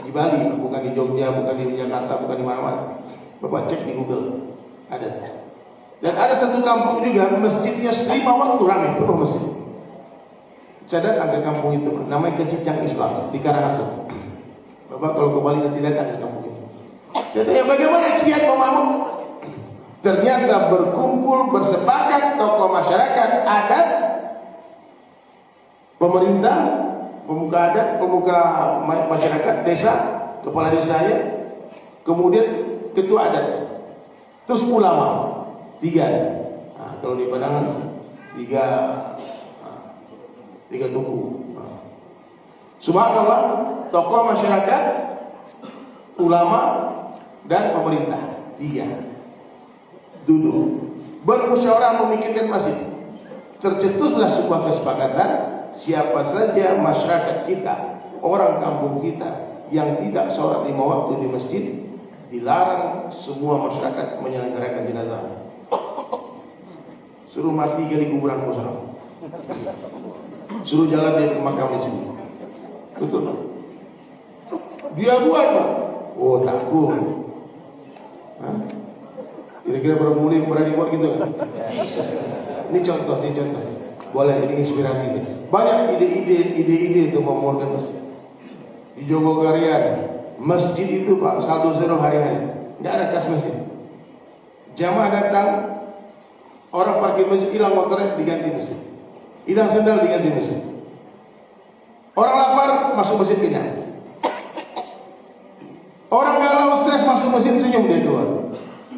Speaker 3: Di Bali, bukan di Jogja, bukan di Jakarta, bukan di mana-mana. Bapak cek di Google, ada. Dan ada satu kampung juga masjidnya 5 waktu ramai penuh masjid. Saya datang ke kampung itu, namanya Kecicang Islam di Karangasem. Bapak kalau ke Bali nanti datang ke kampung itu. Jadi bagaimana kiat membangun? Ternyata berkumpul, bersepakat tokoh masyarakat, adat, pemerintah, pemuka adat, pemuka masyarakat, desa, kepala desanya, kemudian ketua adat, terus ulama, 3. Nah, kalau di Padang 3 tuku. Subhanallah, tokoh masyarakat, ulama, dan pemerintah 3 duduk bermusyawarah memikirkan masjid. Tercetuslah sebuah kesepakatan, siapa saja masyarakat kita, orang kampung kita yang tidak sholat 5 waktu di masjid, dilarang semua masyarakat menyelenggarakan jenazah. Suruh mati gali kuburan kosong. Suruh jalan dia ke makam di sini. Betul tak? Dia buat Pak. Oh takut. Kira-kira berani buat gitu kan? Ini contoh. Boleh, ini inspirasi. Banyak ide-ide untuk membangun masjid. Di Jogokarian, masjid itu Pak, saldo zero hari-hari. Tidak ada kas masjid. Jamaah datang, orang parkir masjid, hilang motornya diganti masjid. Hilang sendal diganti masjid. Orang lapar masuk masjid kenyang. Orang galau stres masuk masjid senyum dia keluar.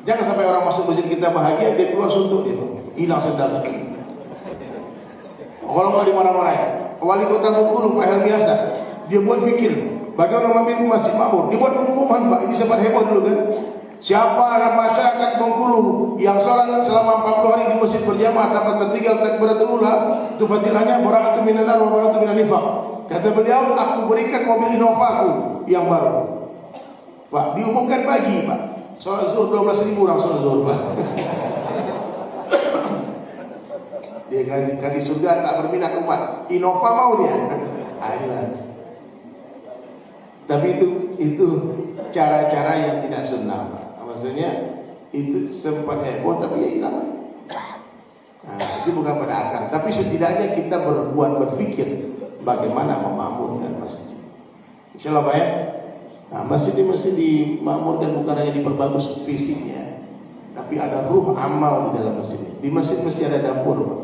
Speaker 3: Jangan sampai orang masuk masjid kita bahagia dia keluar suntuk dia. Hilang sendal. Kalau nggak dimarah-marahin. Wali kota Bengkulu Pak Helmi Hasan, dia buat pikir bagaimana memimpin masjid makmur. Dia buat pengumuman Pak, ini sempat heboh dulu kan. Siapa masyarakat Bengkulu yang sholat selama 40 hari di masjid berjamaah tanpa tertinggal takbiratul ula, itu fadilahnya barangkali minanar wa barangkali minan nifaq. Kata beliau, aku berikan mobil Innovaku yang baru. Pak, diumumkan pagi Pak. Sholat zuhur 12.000 orang sholat zuhur Pak. Dia kasih surga tak berminat umat. Innova mau dia. Tapi itu cara-cara yang tidak sunnah. Maksudnya itu sempat heboh tapi ya hilang. Itu bukan pada akar. Tapi setidaknya kita berpikir bagaimana memakmurkan masjid. Insyaallah Pak ya. Masjid ini mesti dimakmurkan bukan hanya diperbagus fisiknya, tapi ada ruh amal di dalam masjid. Di masjid mesti ada dapur Pak.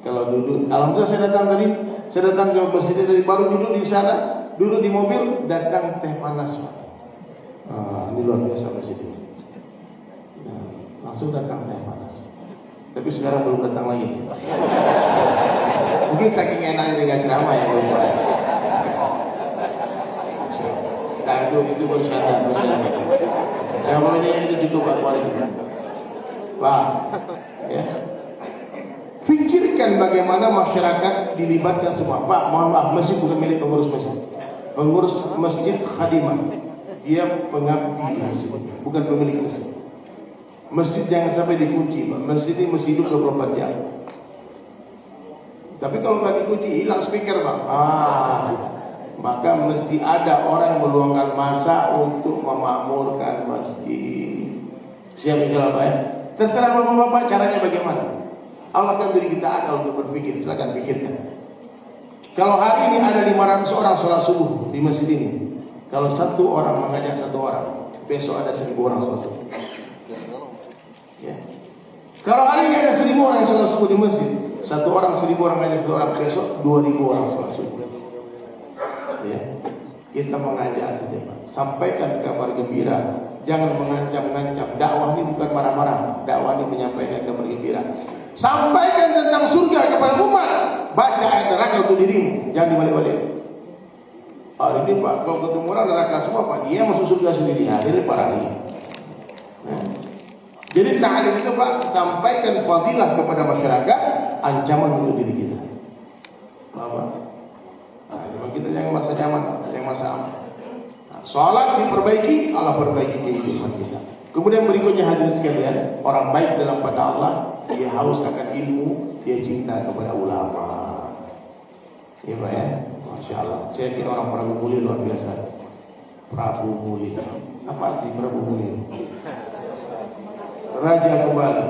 Speaker 3: Kalau duduk, alhamdulillah saya datang ke masjid tadi, baru duduk di sana, duduk di mobil, datang teh panas Pak. Ini luar biasa masjid ini. Langsung datang teh panas. Tapi sekarang belum datang lagi. Mungkin saking enaknya dengan ceramah ya belum Pak. Nah itu baru sadar. Ceramah ini cukup Pak Kuali. Pak, ya. Pikirkan bagaimana masyarakat dilibatkan semua. Pak, mohon maaf, masjid bukan milik pengurus masjid. Pengurus masjid khadimah. Dia pengabdi masjid, bukan pemilik masjid. Masjid jangan sampai dikunci, Pak. Masjid ini mesti hidup 24 jam. Tapi kalau nggak dikunci, hilang speaker, Pak. Maka mesti ada orang yang meluangkan masa untuk memakmurkan masjid. Siap insya Allah Pak ya. Terserah bapak-bapak caranya bagaimana. Allah akan beri kita akal untuk berpikir. Silakan pikirkan. Kalau hari ini ada 500 orang sholat subuh di masjid ini, kalau satu orang mengajak satu orang, besok ada 1000 orang sholat subuh. Ya. Kalau hari ini ada 1000 orang yang sholat subuh di masjid, satu orang 1000 orang mengajak satu orang, besok 2000 orang sholat subuh. Ya. Kita mengajak saja Pak. Sampaikan kabar gembira. Jangan mengancam-ngancam. Dakwah ini bukan marah-marah. Dakwah ini menyampaikan kabar gembira. Sampaikan tentang surga kepada umat. Baca ayat neraka untuk dirimu. Jangan dibalik-balik. Hari ini Pak, kalau ketemu orang neraka semua Pak, dia masuk surga sendiri. Hadir para ini. Jadi ta'lim itu Pak, sampaikan fadilah kepada masyarakat, ancaman untuk diri kita. Bapak. Kita jangan merasa nyaman, jangan merasa aman. Salat diperbaiki, Allah perbaiki kehidupan kita. Kemudian berikutnya hadirin sekalian, orang baik dalam pada Allah, dia haus akan ilmu, dia cinta kepada ulama. Ya Pak ya, Masya Allah. Saya kira orang Prabu Muli luar biasa. Prabu Muli, apa arti Prabu Muli? Raja kembali.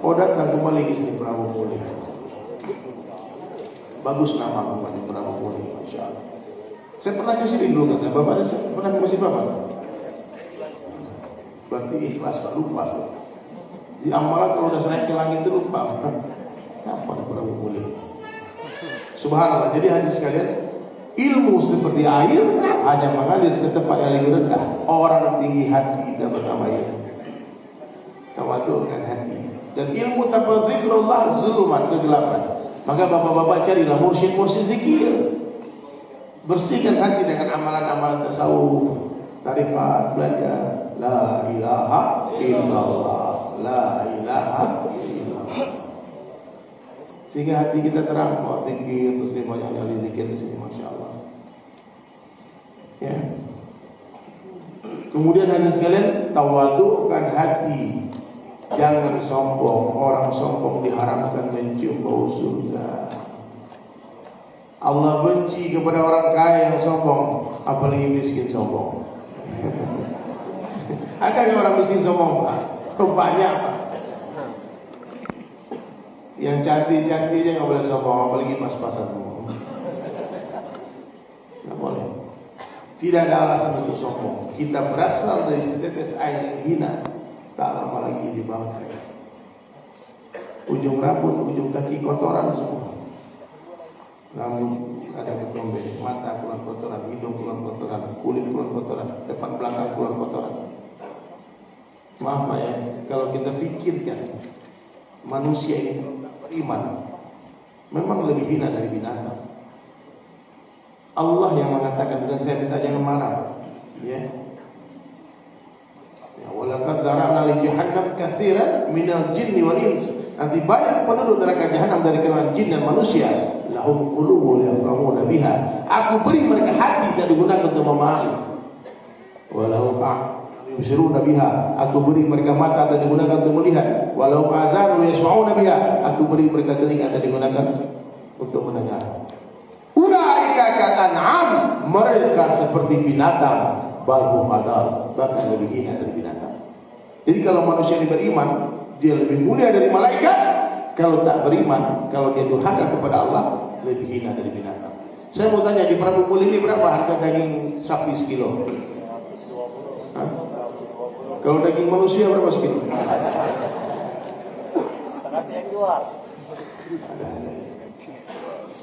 Speaker 3: Oh datang kembali ke sini Prabu Muli. Bagus nama Bapak Prabu Muli, Masya Allah. Saya pernah ke sini dulu kata Bapak, saya pernah ke masjid Bapak. Berarti ikhlas Pak, lupa. Di amalan kalau udah naik ke langit itu lupa. Apa Prabu Muli? Subhanallah. Jadi hadirin sekalian, ilmu seperti air hanya mengalir ke tempat yang lebih rendah. Orang tinggi hati dapat nama ilmu. Tawadhu'kan hati. Dan ilmu tanpa zikrullah zulman, kegelapan. Maka bapak-bapak carilah mursyid-mursyid zikir. Bersihkan hati dengan amalan-amalan tasawuf, tarikat, belajar. La ilaha illallah, la ilaha illallah. Sehingga hati kita terang, mau zikir, terus banyak kali zikir di sini, Masya Allah. Ya. Kemudian hadirin sekalian, tawadhu'kan hati. Jangan sombong. Orang sombong diharamkan mencium bau surga. Allah benci kepada orang kaya yang sombong, apalagi miskin sombong. Ada orang mesti sombong, Pak? Banyak, Pak. Yang cantik-cantik aja nggak boleh sombong, apalagi pas-pasanmu. Nggak boleh. Tidak ada alasan untuk sombong. Kita berasal dari setetes air yang hina, tak lama lagi dibangkai. Ujung rambut, ujung kaki kotoran semua. Rambut ada ketombe, mata keluar kotoran, hidung keluar kotoran, kulit keluar kotoran, depan belakang keluar kotoran. Maaf Pak ya, kalau kita pikirkan manusia ini beriman memang lebih hina dari binatang. Allah yang mengatakan, bukan saya minta, jangan marah, ya. Ya, walaqad dzara'na li jahannam katsiran minal jinni wal ins. Nanti banyak penduduk neraka jahanam dari kalangan jin dan manusia. Lahum qulubun yafqahuna biha. Aku beri mereka hati yang digunakan untuk memahami. Walahum yubsiruna biha. Aku beri mereka mata yang digunakan untuk melihat. Walahum adzanun yasma'una biha. Aku beri mereka telinga yang digunakan untuk mendengar. Ulaika ka'an'am, mereka seperti binatang, balhum adal, bahkan lebih hina dari binatang. Jadi kalau manusia ini beriman, dia lebih mulia dari malaikat. Kalau tak beriman, kalau dia durhaka kepada Allah, lebih hina dari binatang. Saya mau tanya, di Prabu Muli ini berapa harga daging sapi sekilo? Hah? Kalau daging manusia berapa sekilo?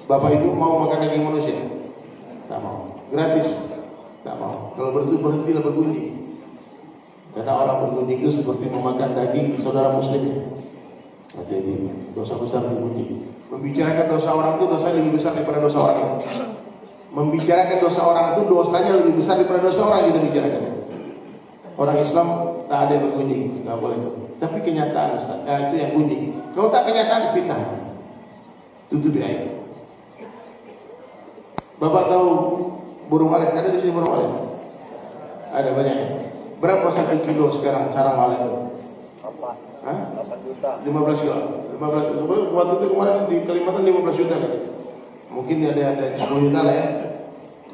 Speaker 3: Bapak Ibu mau makan daging manusia? Tak mau. Gratis? Tak mau. Kalau berhentilah bergunjing. Karena orang bergunjing itu seperti memakan daging saudara muslim. Hati-hati, dosa besar bergunjing. Membicarakan dosa orang itu dosanya lebih besar daripada dosa orang itu. Membicarakan dosa orang itu dosanya lebih besar daripada dosa orang yang kita bicarakan. Orang Islam tak ada yang bergunjing, nggak boleh. Tapi kenyataan Ustaz, itu yang gunjing. Kalau tak kenyataan fitnah. Tutupi air. Bapak tahu burung walet? Ada di sini burung walet? Ada banyak. Berapa 1 kilo sekarang sarang walet itu? Hah? 15 kilo. 15 kilo. Waktu itu kemarin di Kalimantan 15 juta kan? Mungkin ada 10 juta lah ya.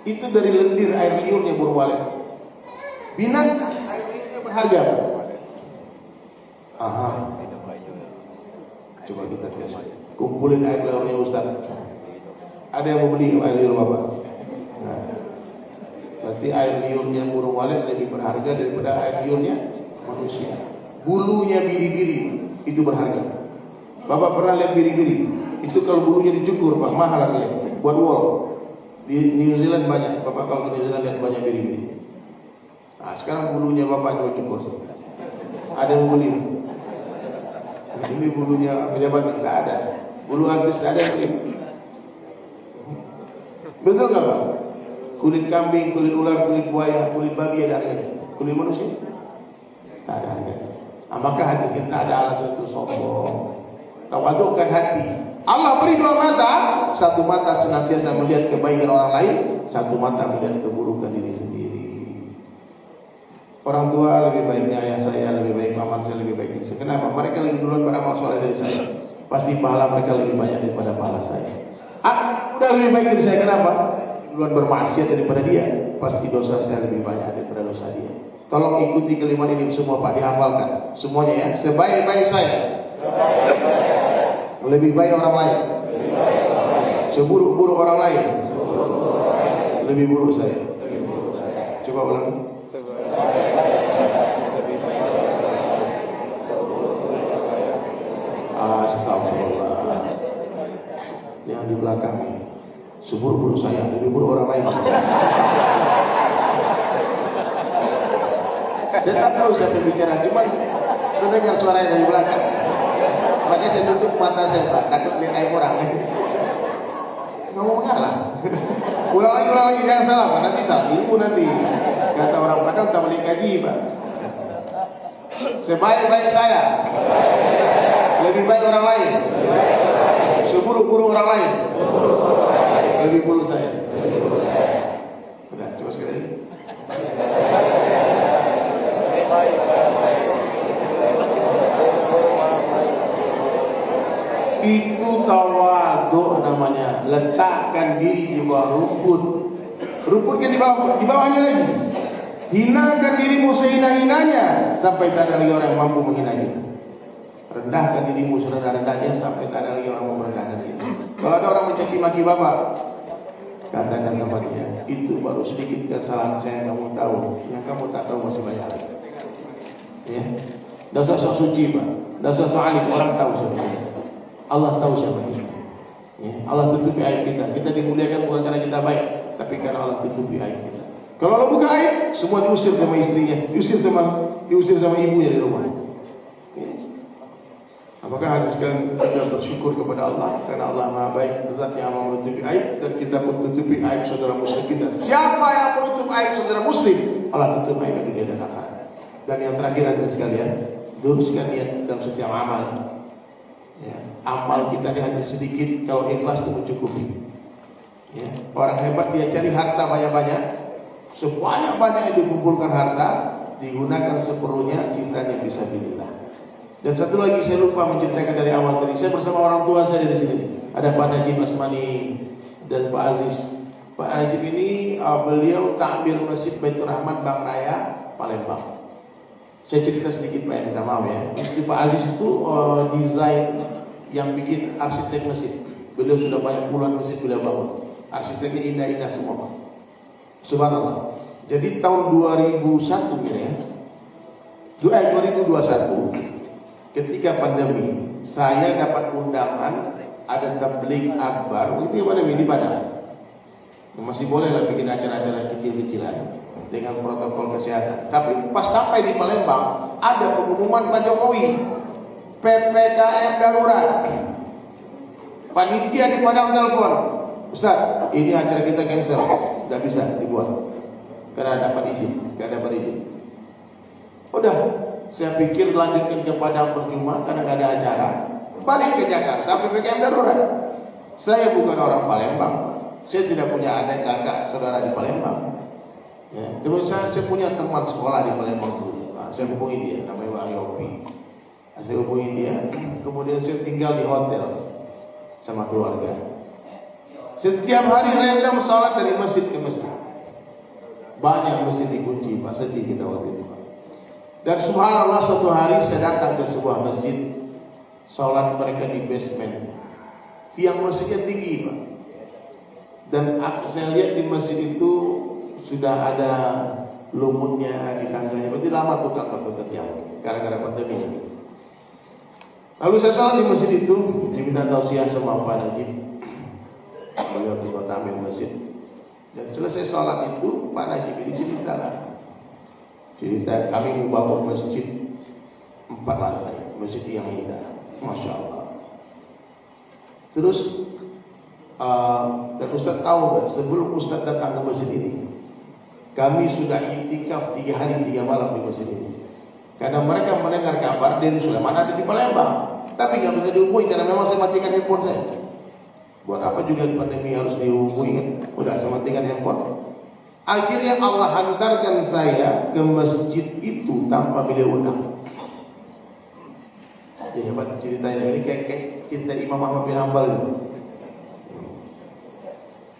Speaker 3: Itu dari lendir air liurnya burung walet. Binatang air liurnya berharga. Aha. Coba kita tes. Kumpulin air liurnya Ustaz. Ada yang mau beli air liur Bapak? Nah, berarti air liurnya burung walet lebih berharga daripada air liurnya manusia. Bulunya biri-biri itu berharga. Bapak pernah lihat biri-biri? Itu kalau bulunya dicukur, Pak, mahal harganya. Buat wool. Di New Zealand banyak. Bapak kalau ke New Zealand lihat banyak biri-biri. Nah, sekarang bulunya Bapak coba cukur. Ada yang beli? Ini bulunya pejabat nggak ada. Bulu artis nggak ada yang beli. Betul nggak Pak? Kulit kambing, kulit ular, kulit buaya, kulit babi ada harganya. Kulit manusia tak ada harganya. Nah, maka hati kita ada alasan untuk sombong. Tawadukkan hati. Allah beri 2 mata. Satu mata senantiasa melihat kebaikan orang lain, satu mata melihat keburukan diri sendiri. Orang tua lebih baiknya ayah saya, lebih baik paman saya, lebih baik saya. Kenapa? Mereka lebih duluan beramal soleh dari saya. Pasti pahala mereka lebih banyak daripada pahala saya. Udah lebih baik dari saya, kenapa? Duluan bermaksiat daripada dia. Pasti dosa saya lebih banyak daripada dosa dia. Tolong ikuti kalimat ini semua Pak, dihafalkan semuanya ya. Sebaik-baik saya, lebih baik orang lain. Seburuk-buruk orang lain, lebih buruk saya. Coba ulang. Astagfirullah. Yang di belakang, seburuk-buruk saya, lebih buruk orang lain. Saya tak tahu siapa bicara, cuman terdengar suaranya dari belakang. Makanya saya tutup mata saya Pak, takut lihat aib orang. Nggak mau mengalah. Ulang lagi, jangan salah Pak, nanti salah ilmu nanti. Kata orang Padang tak boleh kaji Pak. Sebaik-baik saya, lebih baik orang lain. Seburuk-buruk orang lain, lebih buruk saya. Udah, coba sekali lagi. Itu tawadhu namanya. Letakkan diri di bawah rumput. Rumputnya di bawahnya lagi. Hinakan dirimu sehina-hinanya sampai tak ada lagi orang yang mampu menghina kita. Rendahkan dirimu serendah-rendahnya sampai tak ada lagi orang yang merendahkan kita. Kalau ada orang mencaci maki bapak, katakan sama dia, itu baru sedikit kesalahan saya yang kamu tahu. Yang kamu tak tahu masih banyak lagi. Ya, dah sok suci pak, dah sok alim, orang tahu sebenarnya. Allah tahu siapa kita. Ya, Allah tutupi aib kita. Kita dimuliakan bukan karena kita baik, tapi karena Allah tutupi aib kita. Kalau Allah buka aib, semua diusir sama istrinya, diusir sama ibunya di rumah. Apakah harus kita bersyukur kepada Allah karena Allah Maha Baik, Zat yang Maha menutupi aib, dan kita pun tutupi aib saudara muslim kita. Siapa yang menutup aib saudara muslim, Allah tutup aib dunia dan akhirat. Dan yang terakhir hadirin sekalian, luruskan niat dalam setiap amal. Ya, amal kita ini hanya sedikit, kalau ikhlas itu mencukupi. Ya, orang hebat dia cari harta banyak-banyak, sebanyak-banyak yang dikumpulkan harta digunakan seperlunya, sisanya bisa bilillah. Dan satu lagi saya lupa menceritakan dari awal tadi. Saya bersama orang tua saya di sini. Ada Pak Najib Asmani dan Pak Aziz. Pak Najib ini beliau takmir Masjid Baitur Rahman Bang Raya Palembang. Saya cerita sedikit Pak, minta maaf ya. Jadi Pak Aziz itu desain yang bikin arsitek masjid. Beliau sudah banyak puluhan masjid beliau bangun. Arsiteknya indah-indah semua Pak. Subhanallah. Jadi tahun 2001 ya. 2021 ketika pandemi, saya dapat undangan ada tabligh akbar. Itu yang pandemi di Padang. Masih boleh lah bikin acara-acara kecil-kecilan dengan protokol kesehatan. Tapi pas sampai di Palembang, ada pengumuman Pak Jokowi, PPKM darurat. Panitia di Padang telepon, Ustaz, ini acara kita cancel, tidak bisa dibuat karena dapat izin, tidak dapat izin. Udah, saya pikir lanjutkan ke Padang percuma karena nggak ada acara. Balik ke Jakarta, PPKM darurat. Saya bukan orang Palembang, saya tidak punya adik kakak saudara di Palembang. Ya, terus saya punya teman sekolah di Palembang dulu. Nah, saya hubungi dia, namanya Bang Yopi. Nah, saya hubungi dia, kemudian saya tinggal di hotel sama keluarga. Setiap hari random sholat dari masjid ke masjid. Banyak masjid dikunci, Pak, sedih kita waktu itu. Dan subhanallah suatu hari saya datang ke sebuah masjid, sholat mereka di basement. Tiang masjidnya tinggi Pak. Dan saya lihat di masjid itu sudah ada lumutnya di tangganya. Berarti lama tukang bekerja gara-gara pandemi. Lalu saya sholat di masjid itu, diminta tausiah sama Pak Najib. Beliau ketua tamir masjid. Dan selesai sholat itu Pak Najib ini cerita kami membangun masjid 4 lantai, masjid yang indah, masya Allah. Terus dan Ustaz tahu sebelum Ustaz datang ke masjid ini, kami sudah iktikaf 3 hari 3 malam di masjid ini. Karena mereka mendengar kabar dari Sulaiman ada di Palembang, tapi nggak bisa dihubungi karena memang saya matikan handphone saya. Buat apa juga pandemi harus dihubungi kan? Udah saya matikan handphone. Akhirnya Allah hantarkan saya ke masjid itu tanpa beliau undang. Jadi hebat ceritanya ini kayak cerita Imam Ahmad bin Hanbal itu.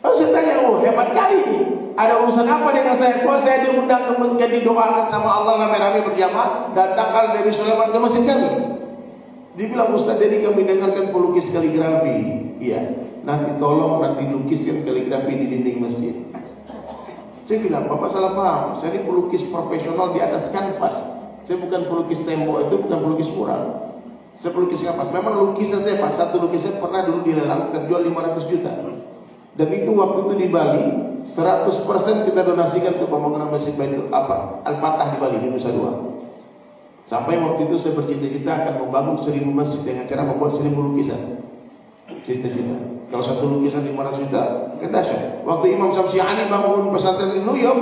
Speaker 3: Lalu saya tanya, hebat kali ini. Ada urusan apa dengan saya? Kok saya diundang ke masjid, didoakan sama Allah rame-rame berjamaah, datang dari Sulaiman ke masjid kami. Dia bilang, Ustaz, jadi kami dengarkan pelukis kaligrafi. Iya, nanti tolong nanti lukiskan kaligrafi di dinding masjid. Saya bilang, Bapak salah paham. Saya ini pelukis profesional di atas kanvas. Saya bukan pelukis tembok, itu bukan pelukis mural. Saya pelukis kanvas. Memang lukisan saya Pak, satu lukisan pernah dulu dilelang terjual 500 juta. Dan itu waktu itu di Bali 100% kita donasikan untuk pembangunan masjid Baitul Al-Fatah di Bali, di Nusa Dua. Sampai waktu itu saya bercita-cita akan membangun 1000 masjid dengan cara membuat 1000 lukisan. Cita-cita. Kalau satu lukisan 500 juta, kan dahsyat. Waktu Imam Syamsiani bangun pesantren di New York,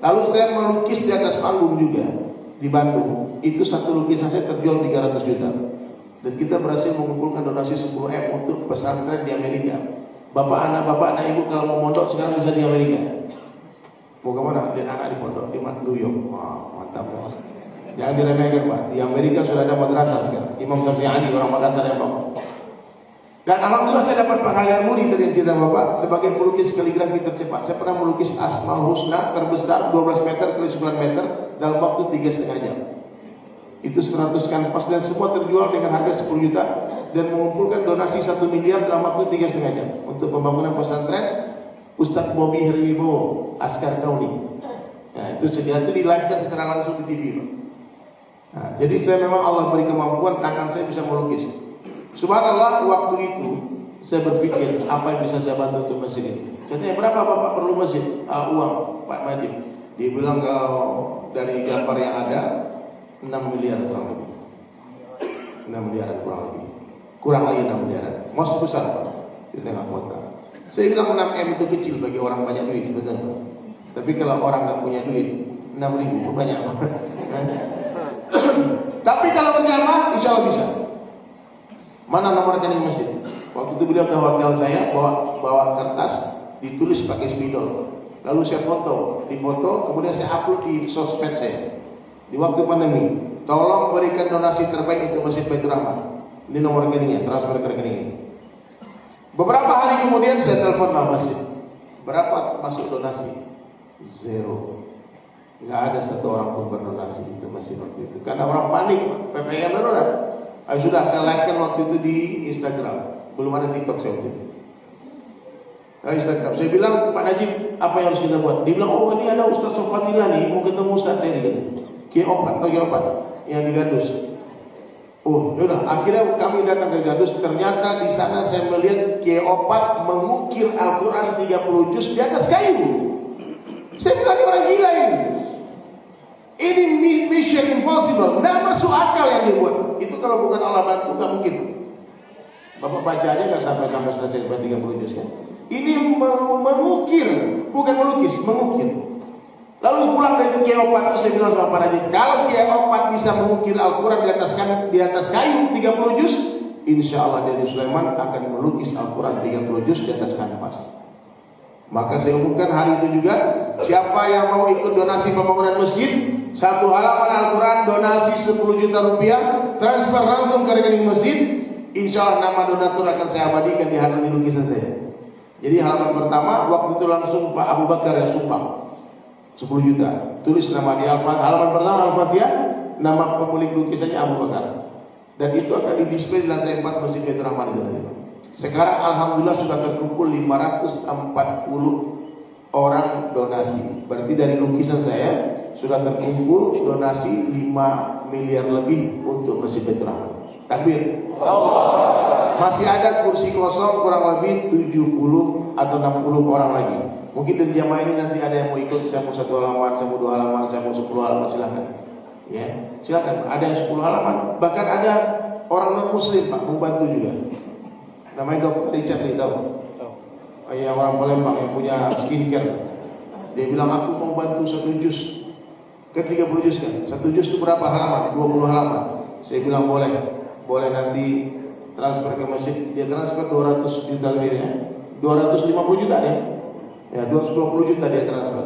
Speaker 3: lalu saya melukis di atas panggung juga di Bandung. Itu satu lukisan saya terjual 300 juta. Dan kita berhasil mengumpulkan donasi 10M untuk pesantren di Amerika. Bapak anak ibu kalau mau mondok sekarang bisa di Amerika. Mau kemana? Dan anak di pondok di New York. Wah, mantap ya. Jangan diremehkan Pak. Di Amerika sudah ada madrasah sekarang. Imam Syamsiani orang Makassar yang bangun. Dan alhamdulillah saya dapat penghargaan murid dari cerita Bapak sebagai pelukis kaligrafi tercepat. Saya pernah melukis Asmaul Husna terbesar 12 meter kali 9 meter dalam waktu 3,5 jam. Itu 100 kanvas dan semua terjual dengan harga 10 juta dan mengumpulkan donasi 1 miliar dalam waktu 3,5 jam untuk pembangunan pesantren Ustadz Bobi Herwibowo Askar Kauni. Nah, itu segera itu di-live-kan secara langsung di TV. Nah, jadi saya memang Allah beri kemampuan, tangan saya bisa melukis. Subhanallah, waktu itu saya berpikir apa yang bisa saya bantu untuk masjid ini. Katanya, berapa Bapak perlu masjid? Uang, Pak Majid. Dia bilang kalau dari gambar yang ada 6 miliar kurang lebih. 6 miliar kurang lebih. Kurang lagi 6 miliar. Mos besar Pak, di tengah kota. Saya bilang 6M itu kecil bagi orang banyak duit, betul. Tapi kalau orang nggak punya duit, 6.000 banyak. Tapi kalau berjamaah, insya Allah bisa. Mana nomor rekening masjid? Waktu itu beliau ke hotel saya, bawa kertas, ditulis pakai spidol. Lalu saya dipoto, kemudian saya upload di sosmed saya. Di waktu pandemi, tolong berikan donasi terbaik untuk Masjid Baitur Rahman. Ini nomor rekeningnya, transfer ke rekening ini. Beberapa hari kemudian saya telepon masjid. Berapa masuk donasi? 0. Nggak ada satu orang pun berdonasi untuk masjid waktu itu. Karena orang panik, PPM darurat. Sudah saya live-kan waktu itu di Instagram. Belum ada TikTok saya waktu itu. Instagram. Saya bilang, Pak Najib, apa yang harus kita buat? Dia bilang, oh ini ada Ustaz Sofatila nih, mau ketemu Ustaz Teri. Kiai Opat, atau Kiai Opat yang di Gadus. Oh, yaudah. Akhirnya kami datang ke Gadus. Ternyata di sana saya melihat Kiai Opat mengukir Al-Quran 30 juz di atas kayu. Saya bilang, ini orang gila ini. Ini mission impossible. Nggak masuk akal yang dibuat. Itu kalau bukan Allah bantu, nggak mungkin. Bapak baca aja nggak sampai selesai 30 juz kan? Ini mengukir, bukan melukis, mengukir. Lalu pulang dari Kiai Opat, saya bilang sama Pak Najib, kalau Kiai Opat bisa mengukir Al-Quran di atas kayu 30 juz, insya Allah Dedi Sulaiman akan melukis Al-Quran 30 juz di atas kanvas. Maka saya umumkan hari itu juga, siapa yang mau ikut donasi pembangunan masjid, 1 halaman Al-Quran donasi 10 juta rupiah, transfer langsung ke rekening masjid, insya Allah nama donatur akan saya abadikan di halaman lukisan saya. Jadi halaman pertama waktu itu langsung Pak Abu Bakar yang sumbang 10 juta. Tulis nama di halaman pertama Al-Fatihah, nama pemilik lukisannya Abu Bakar. Dan itu akan didisplay di lantai 4 Masjid Baitur Rahman. Sekarang alhamdulillah sudah terkumpul 540 orang donasi. Berarti dari lukisan saya sudah terkumpul donasi 5 miliar lebih untuk Masjid Baitur Rahman. Takbir. Masih ada kursi kosong kurang lebih 70 atau 60 orang lagi. Mungkin dari jamaah ini nanti ada yang mau ikut, saya mau 1 halaman, saya mau 2 halaman, saya mau 10 halaman, silakan. Ya, silakan. Ada yang 10 halaman. Bahkan ada orang non muslim Pak mau bantu juga. Namanya Dr. Richard nih, tahu? Oh iya, orang Palembang yang punya skincare. Dia bilang aku mau bantu 1 juz. Ke 30 juz kan? 1 juz itu berapa halaman? 20 halaman. Saya bilang boleh. Boleh nanti transfer ke masjid. Dia transfer 200 juta lebih ya. 250 juta ya. Ya, 220 juta dia transfer.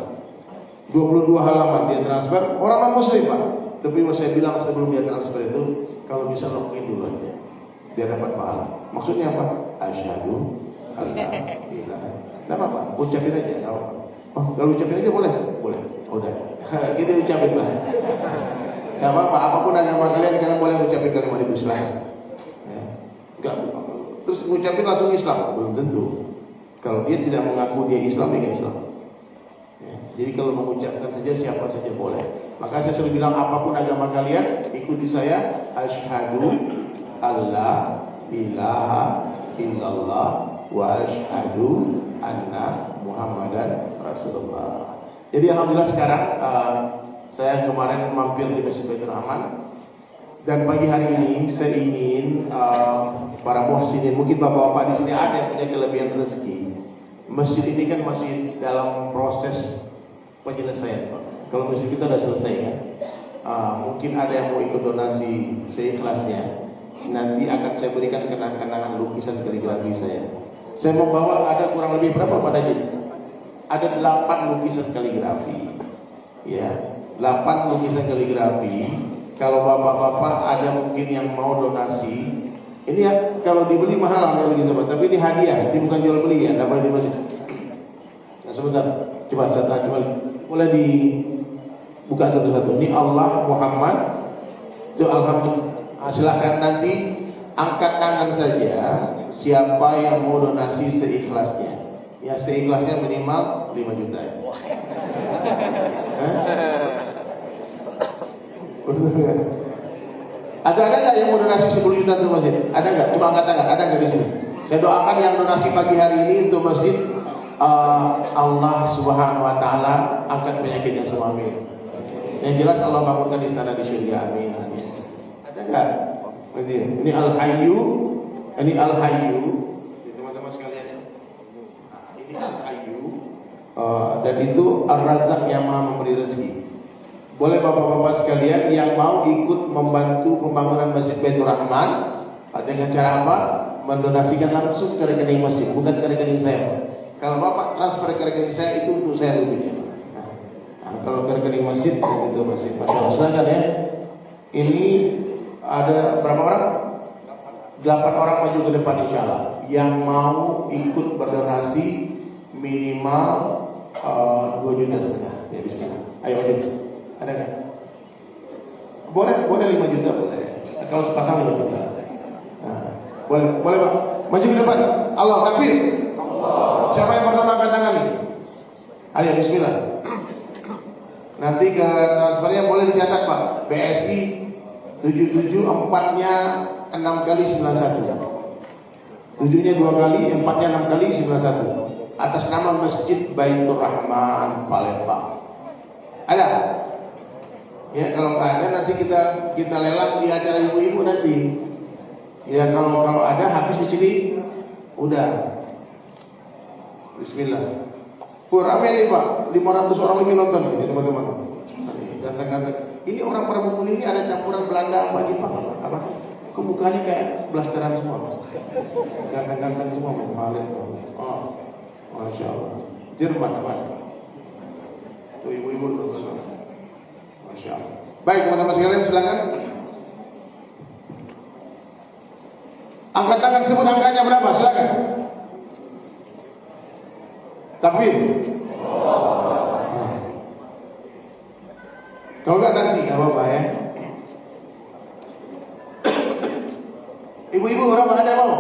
Speaker 3: 22 halaman dia transfer. Orang non muslim Pak. Tapi saya bilang sebelum dia transfer itu, kalau bisa login dulu aja. Biar dapat pahala. Maksudnya apa? Asyhadu alla ilaha illallah. Enggak apa-apa, ucapin aja. Oh, kalau ucapin aja boleh? Boleh. Udah. Kita ucapin Pak. Enggak apa-apa, apapun agama kalian boleh ucapin kalimat itu silahkan. Ya. Enggak. Terus ucapin langsung Islam? Belum tentu. Kalau dia tidak mengaku dia Islam, dia Islam. Ya. Jadi kalau mengucapkan saja siapa saja boleh. Maka saya selalu bilang apapun agama kalian, ikuti saya. Asyhadu alla ilaha illallah wa asyhadu anna Muhammadan Rasulullah. Jadi alhamdulillah sekarang saya kemarin mampir di Masjid Baitur Rahman dan pagi hari ini saya ingin para muhsinin, mungkin bapak-bapak di sini ada yang punya kelebihan rezeki. Masjid ini kan masih dalam proses penyelesaian. Kalau masjid kita sudah selesai kan, mungkin ada yang mau ikut donasi seikhlasnya. Nanti akan saya berikan kenang-kenangan lukisan kaligrafi saya. Saya membawa ada kurang lebih berapa Pak Najib? Ada 8 lukisan kaligrafi. Ya, 8 lukisan kaligrafi. Kalau bapak-bapak ada mungkin yang mau donasi, Ini ya kalau dibeli mahal ya begitu Pak. Tapi ini hadiah, ini bukan jual beli ya, tidak boleh di masjid. Nah, sebentar, coba saya coba mulai dibuka satu-satu. Ini Allah Muhammad. Itu alhamdulillah. Silakan nanti angkat tangan saja siapa yang mau donasi seikhlasnya. Ya seikhlasnya minimal 5 juta ya. Ada nggak yang mau donasi 10 juta untuk masjid? Ada nggak? Coba angkat tangan. Ada nggak di sini? Saya doakan yang donasi pagi hari ini untuk masjid, Allah Subhanahu Wa Taala angkat penyakitnya semua, amin. Yang jelas Allah bangunkan istana di surga, amin. Ada nggak? Ini Al-Hayyu, ini Al-Hayyu, teman-teman sekalian. Nah, ini Al-Hayyu, dan itu Ar-Razzaq yang Maha memberi rezeki. Boleh bapak-bapak sekalian yang mau ikut membantu pembangunan Masjid Baitur Rahman dengan cara apa? Mendonasikan langsung ke rekening masjid, bukan ke rekening saya. Kalau bapak transfer ke rekening saya itu untuk saya lebihnya. Nah, kalau ke rekening masjid itu masjid. Masya Allah, silakan ya. Ini ada berapa orang? 8 orang maju ke depan insya Allah. Yang mau ikut berdonasi minimal 2,5 juta. Ya bismillah. Ayo maju. Ada nggak? Boleh 5 juta boleh. Kalau sepasang 5 juta. Nah, boleh Pak. Maju ke depan. Allah takbir. Siapa yang pertama angkat tangan nih? Ayo bismillah. Nanti ke transfernya boleh dicatat Pak. BSI 774-nya 6 kali 91. 7-nya 2 kali, 4-nya 6 kali 91. Atas nama Masjid Baitur Rahman Palembang. Ada? Ya kalau nggak ada nanti kita lelang di acara ibu-ibu nanti. Ya kalau ada habis di sini udah. Bismillah. Ramai nih Pak, 500 orang lebih nonton nih teman-teman. Ganteng-ganteng. Ini orang Pramuka ini ada campuran Belanda apa Jepang apa? Kok mukanya kayak blasteran semua. Ganteng-ganteng semua Malik. Oh, Masya Allah. Jerman apa? Tuh ibu-ibu tuh. Masya Allah. Baik teman-teman sekalian silakan. Angkat tangan sebut angkanya berapa? Silakan. Takbir. Kalau nggak nanti nggak apa-apa ya. Ibu-ibu berapa ada mau?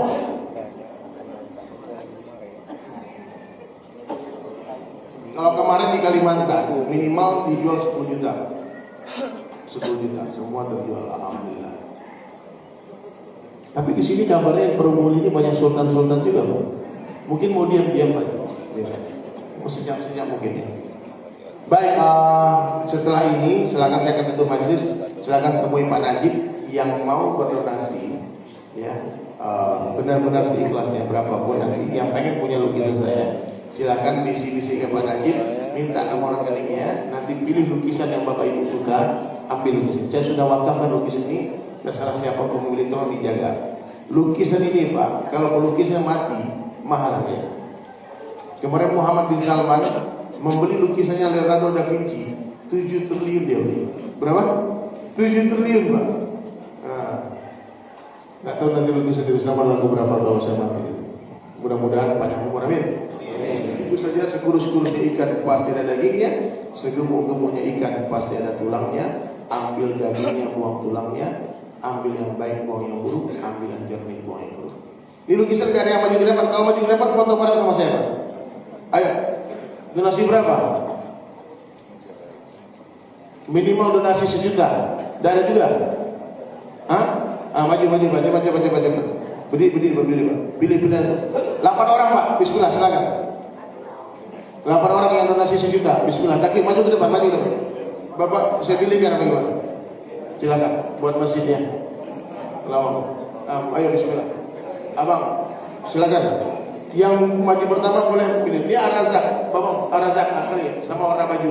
Speaker 3: Kalau kemarin di Kalimantan minimal dijual 10 juta. 10 juta semua terjual, alhamdulillah. Tapi di sini kabarnya Perumul ini banyak sultan-sultan juga, Pak. Mungkin mau diam-diam Pak. Mau senyap-senyap mungkin. Baik, setelah ini silakan saya ketua majelis, silakan temui Pak Najib yang mau berdonasi, ya benar-benar seikhlasnya berapapun nanti. Yang pengen punya lukisan saya, silakan bisi-bisi ke Pak Najib, minta nomor rekeningnya, nanti pilih lukisan yang Bapak Ibu suka, ambil lukisan. Saya sudah wakafkan lukisan ini, terserah siapa pemilik tolong dijaga. Lukisan ini Pak, kalau lukisan mati mahal harganya. Kemarin Muhammad bin Salman membeli lukisannya Leonardo da Vinci 7 triliun dia beli. Berapa? 7 triliun Pak. Nggak tahu nanti lukisan di Islam laku berapa kalau saya mati. Mudah-mudahan panjang umur, amin. Itu saja sekurus-kurusnya ikan pasti ada dagingnya, segemuk-gemuknya ikan pasti ada tulangnya. Ambil dagingnya, buang tulangnya. Ambil yang baik, buang yang buruk. Ambil yang jernih, buang yang buruk. Ini lukisan gak ada yang maju ke depan. Kalau maju ke depan foto bareng sama saya Pak. Ayo, donasi berapa? Minimal donasi 1 juta. Tidak ada juga? Hah? Maju. Berdiri Pak. Pilih. 8 orang Pak, bismillah silakan. 8 orang yang donasi 1 juta, bismillah. Takik maju ke depan, Bapak, saya pilih biar bagaimana? Silakan buat masjidnya. Lawang. Ayo bismillah. Abang, silakan. Yang maju pertama boleh pilih. Ini Ar-Razzaq, Bapak Ar-Razzaq kali sama warna baju.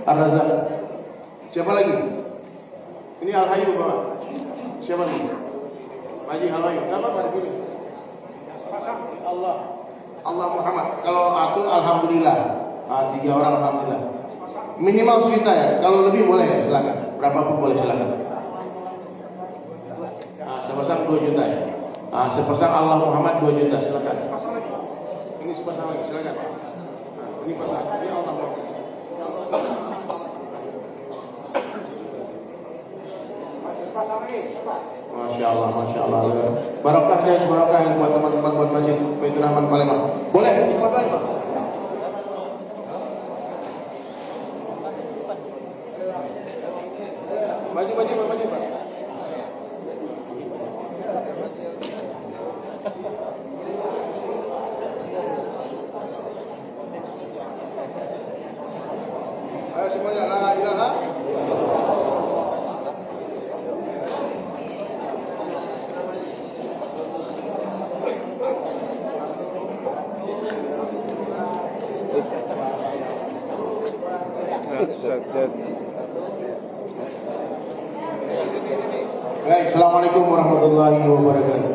Speaker 3: Ar-Razzaq. Siapa lagi? Ini Al-Hayyu Bapak. Siapa lagi? Haji Al-Hayyu. Nama Pak pilih. Allah Muhammad. Kalau itu alhamdulillah. 3 orang alhamdulillah. Minimal 1 juta ya. Kalau lebih boleh ya, silakan. Berapapun boleh silakan. Sama-sama 2 juta ya. Sepasang Allah Muhammad 2 juta, silakan. Ini sepasang lagi, silakan. Ini pasang, ini Allah Muhammad. Masya Allah, Masya Allah. Barokahnya, barokah yang buat teman-teman buat masjid Baitur Rahman Palembang. Boleh, difoto Pak. Maju Pak. Ayo semuanya, la ilaha. Baik, assalamualaikum warahmatullahi wabarakatuh.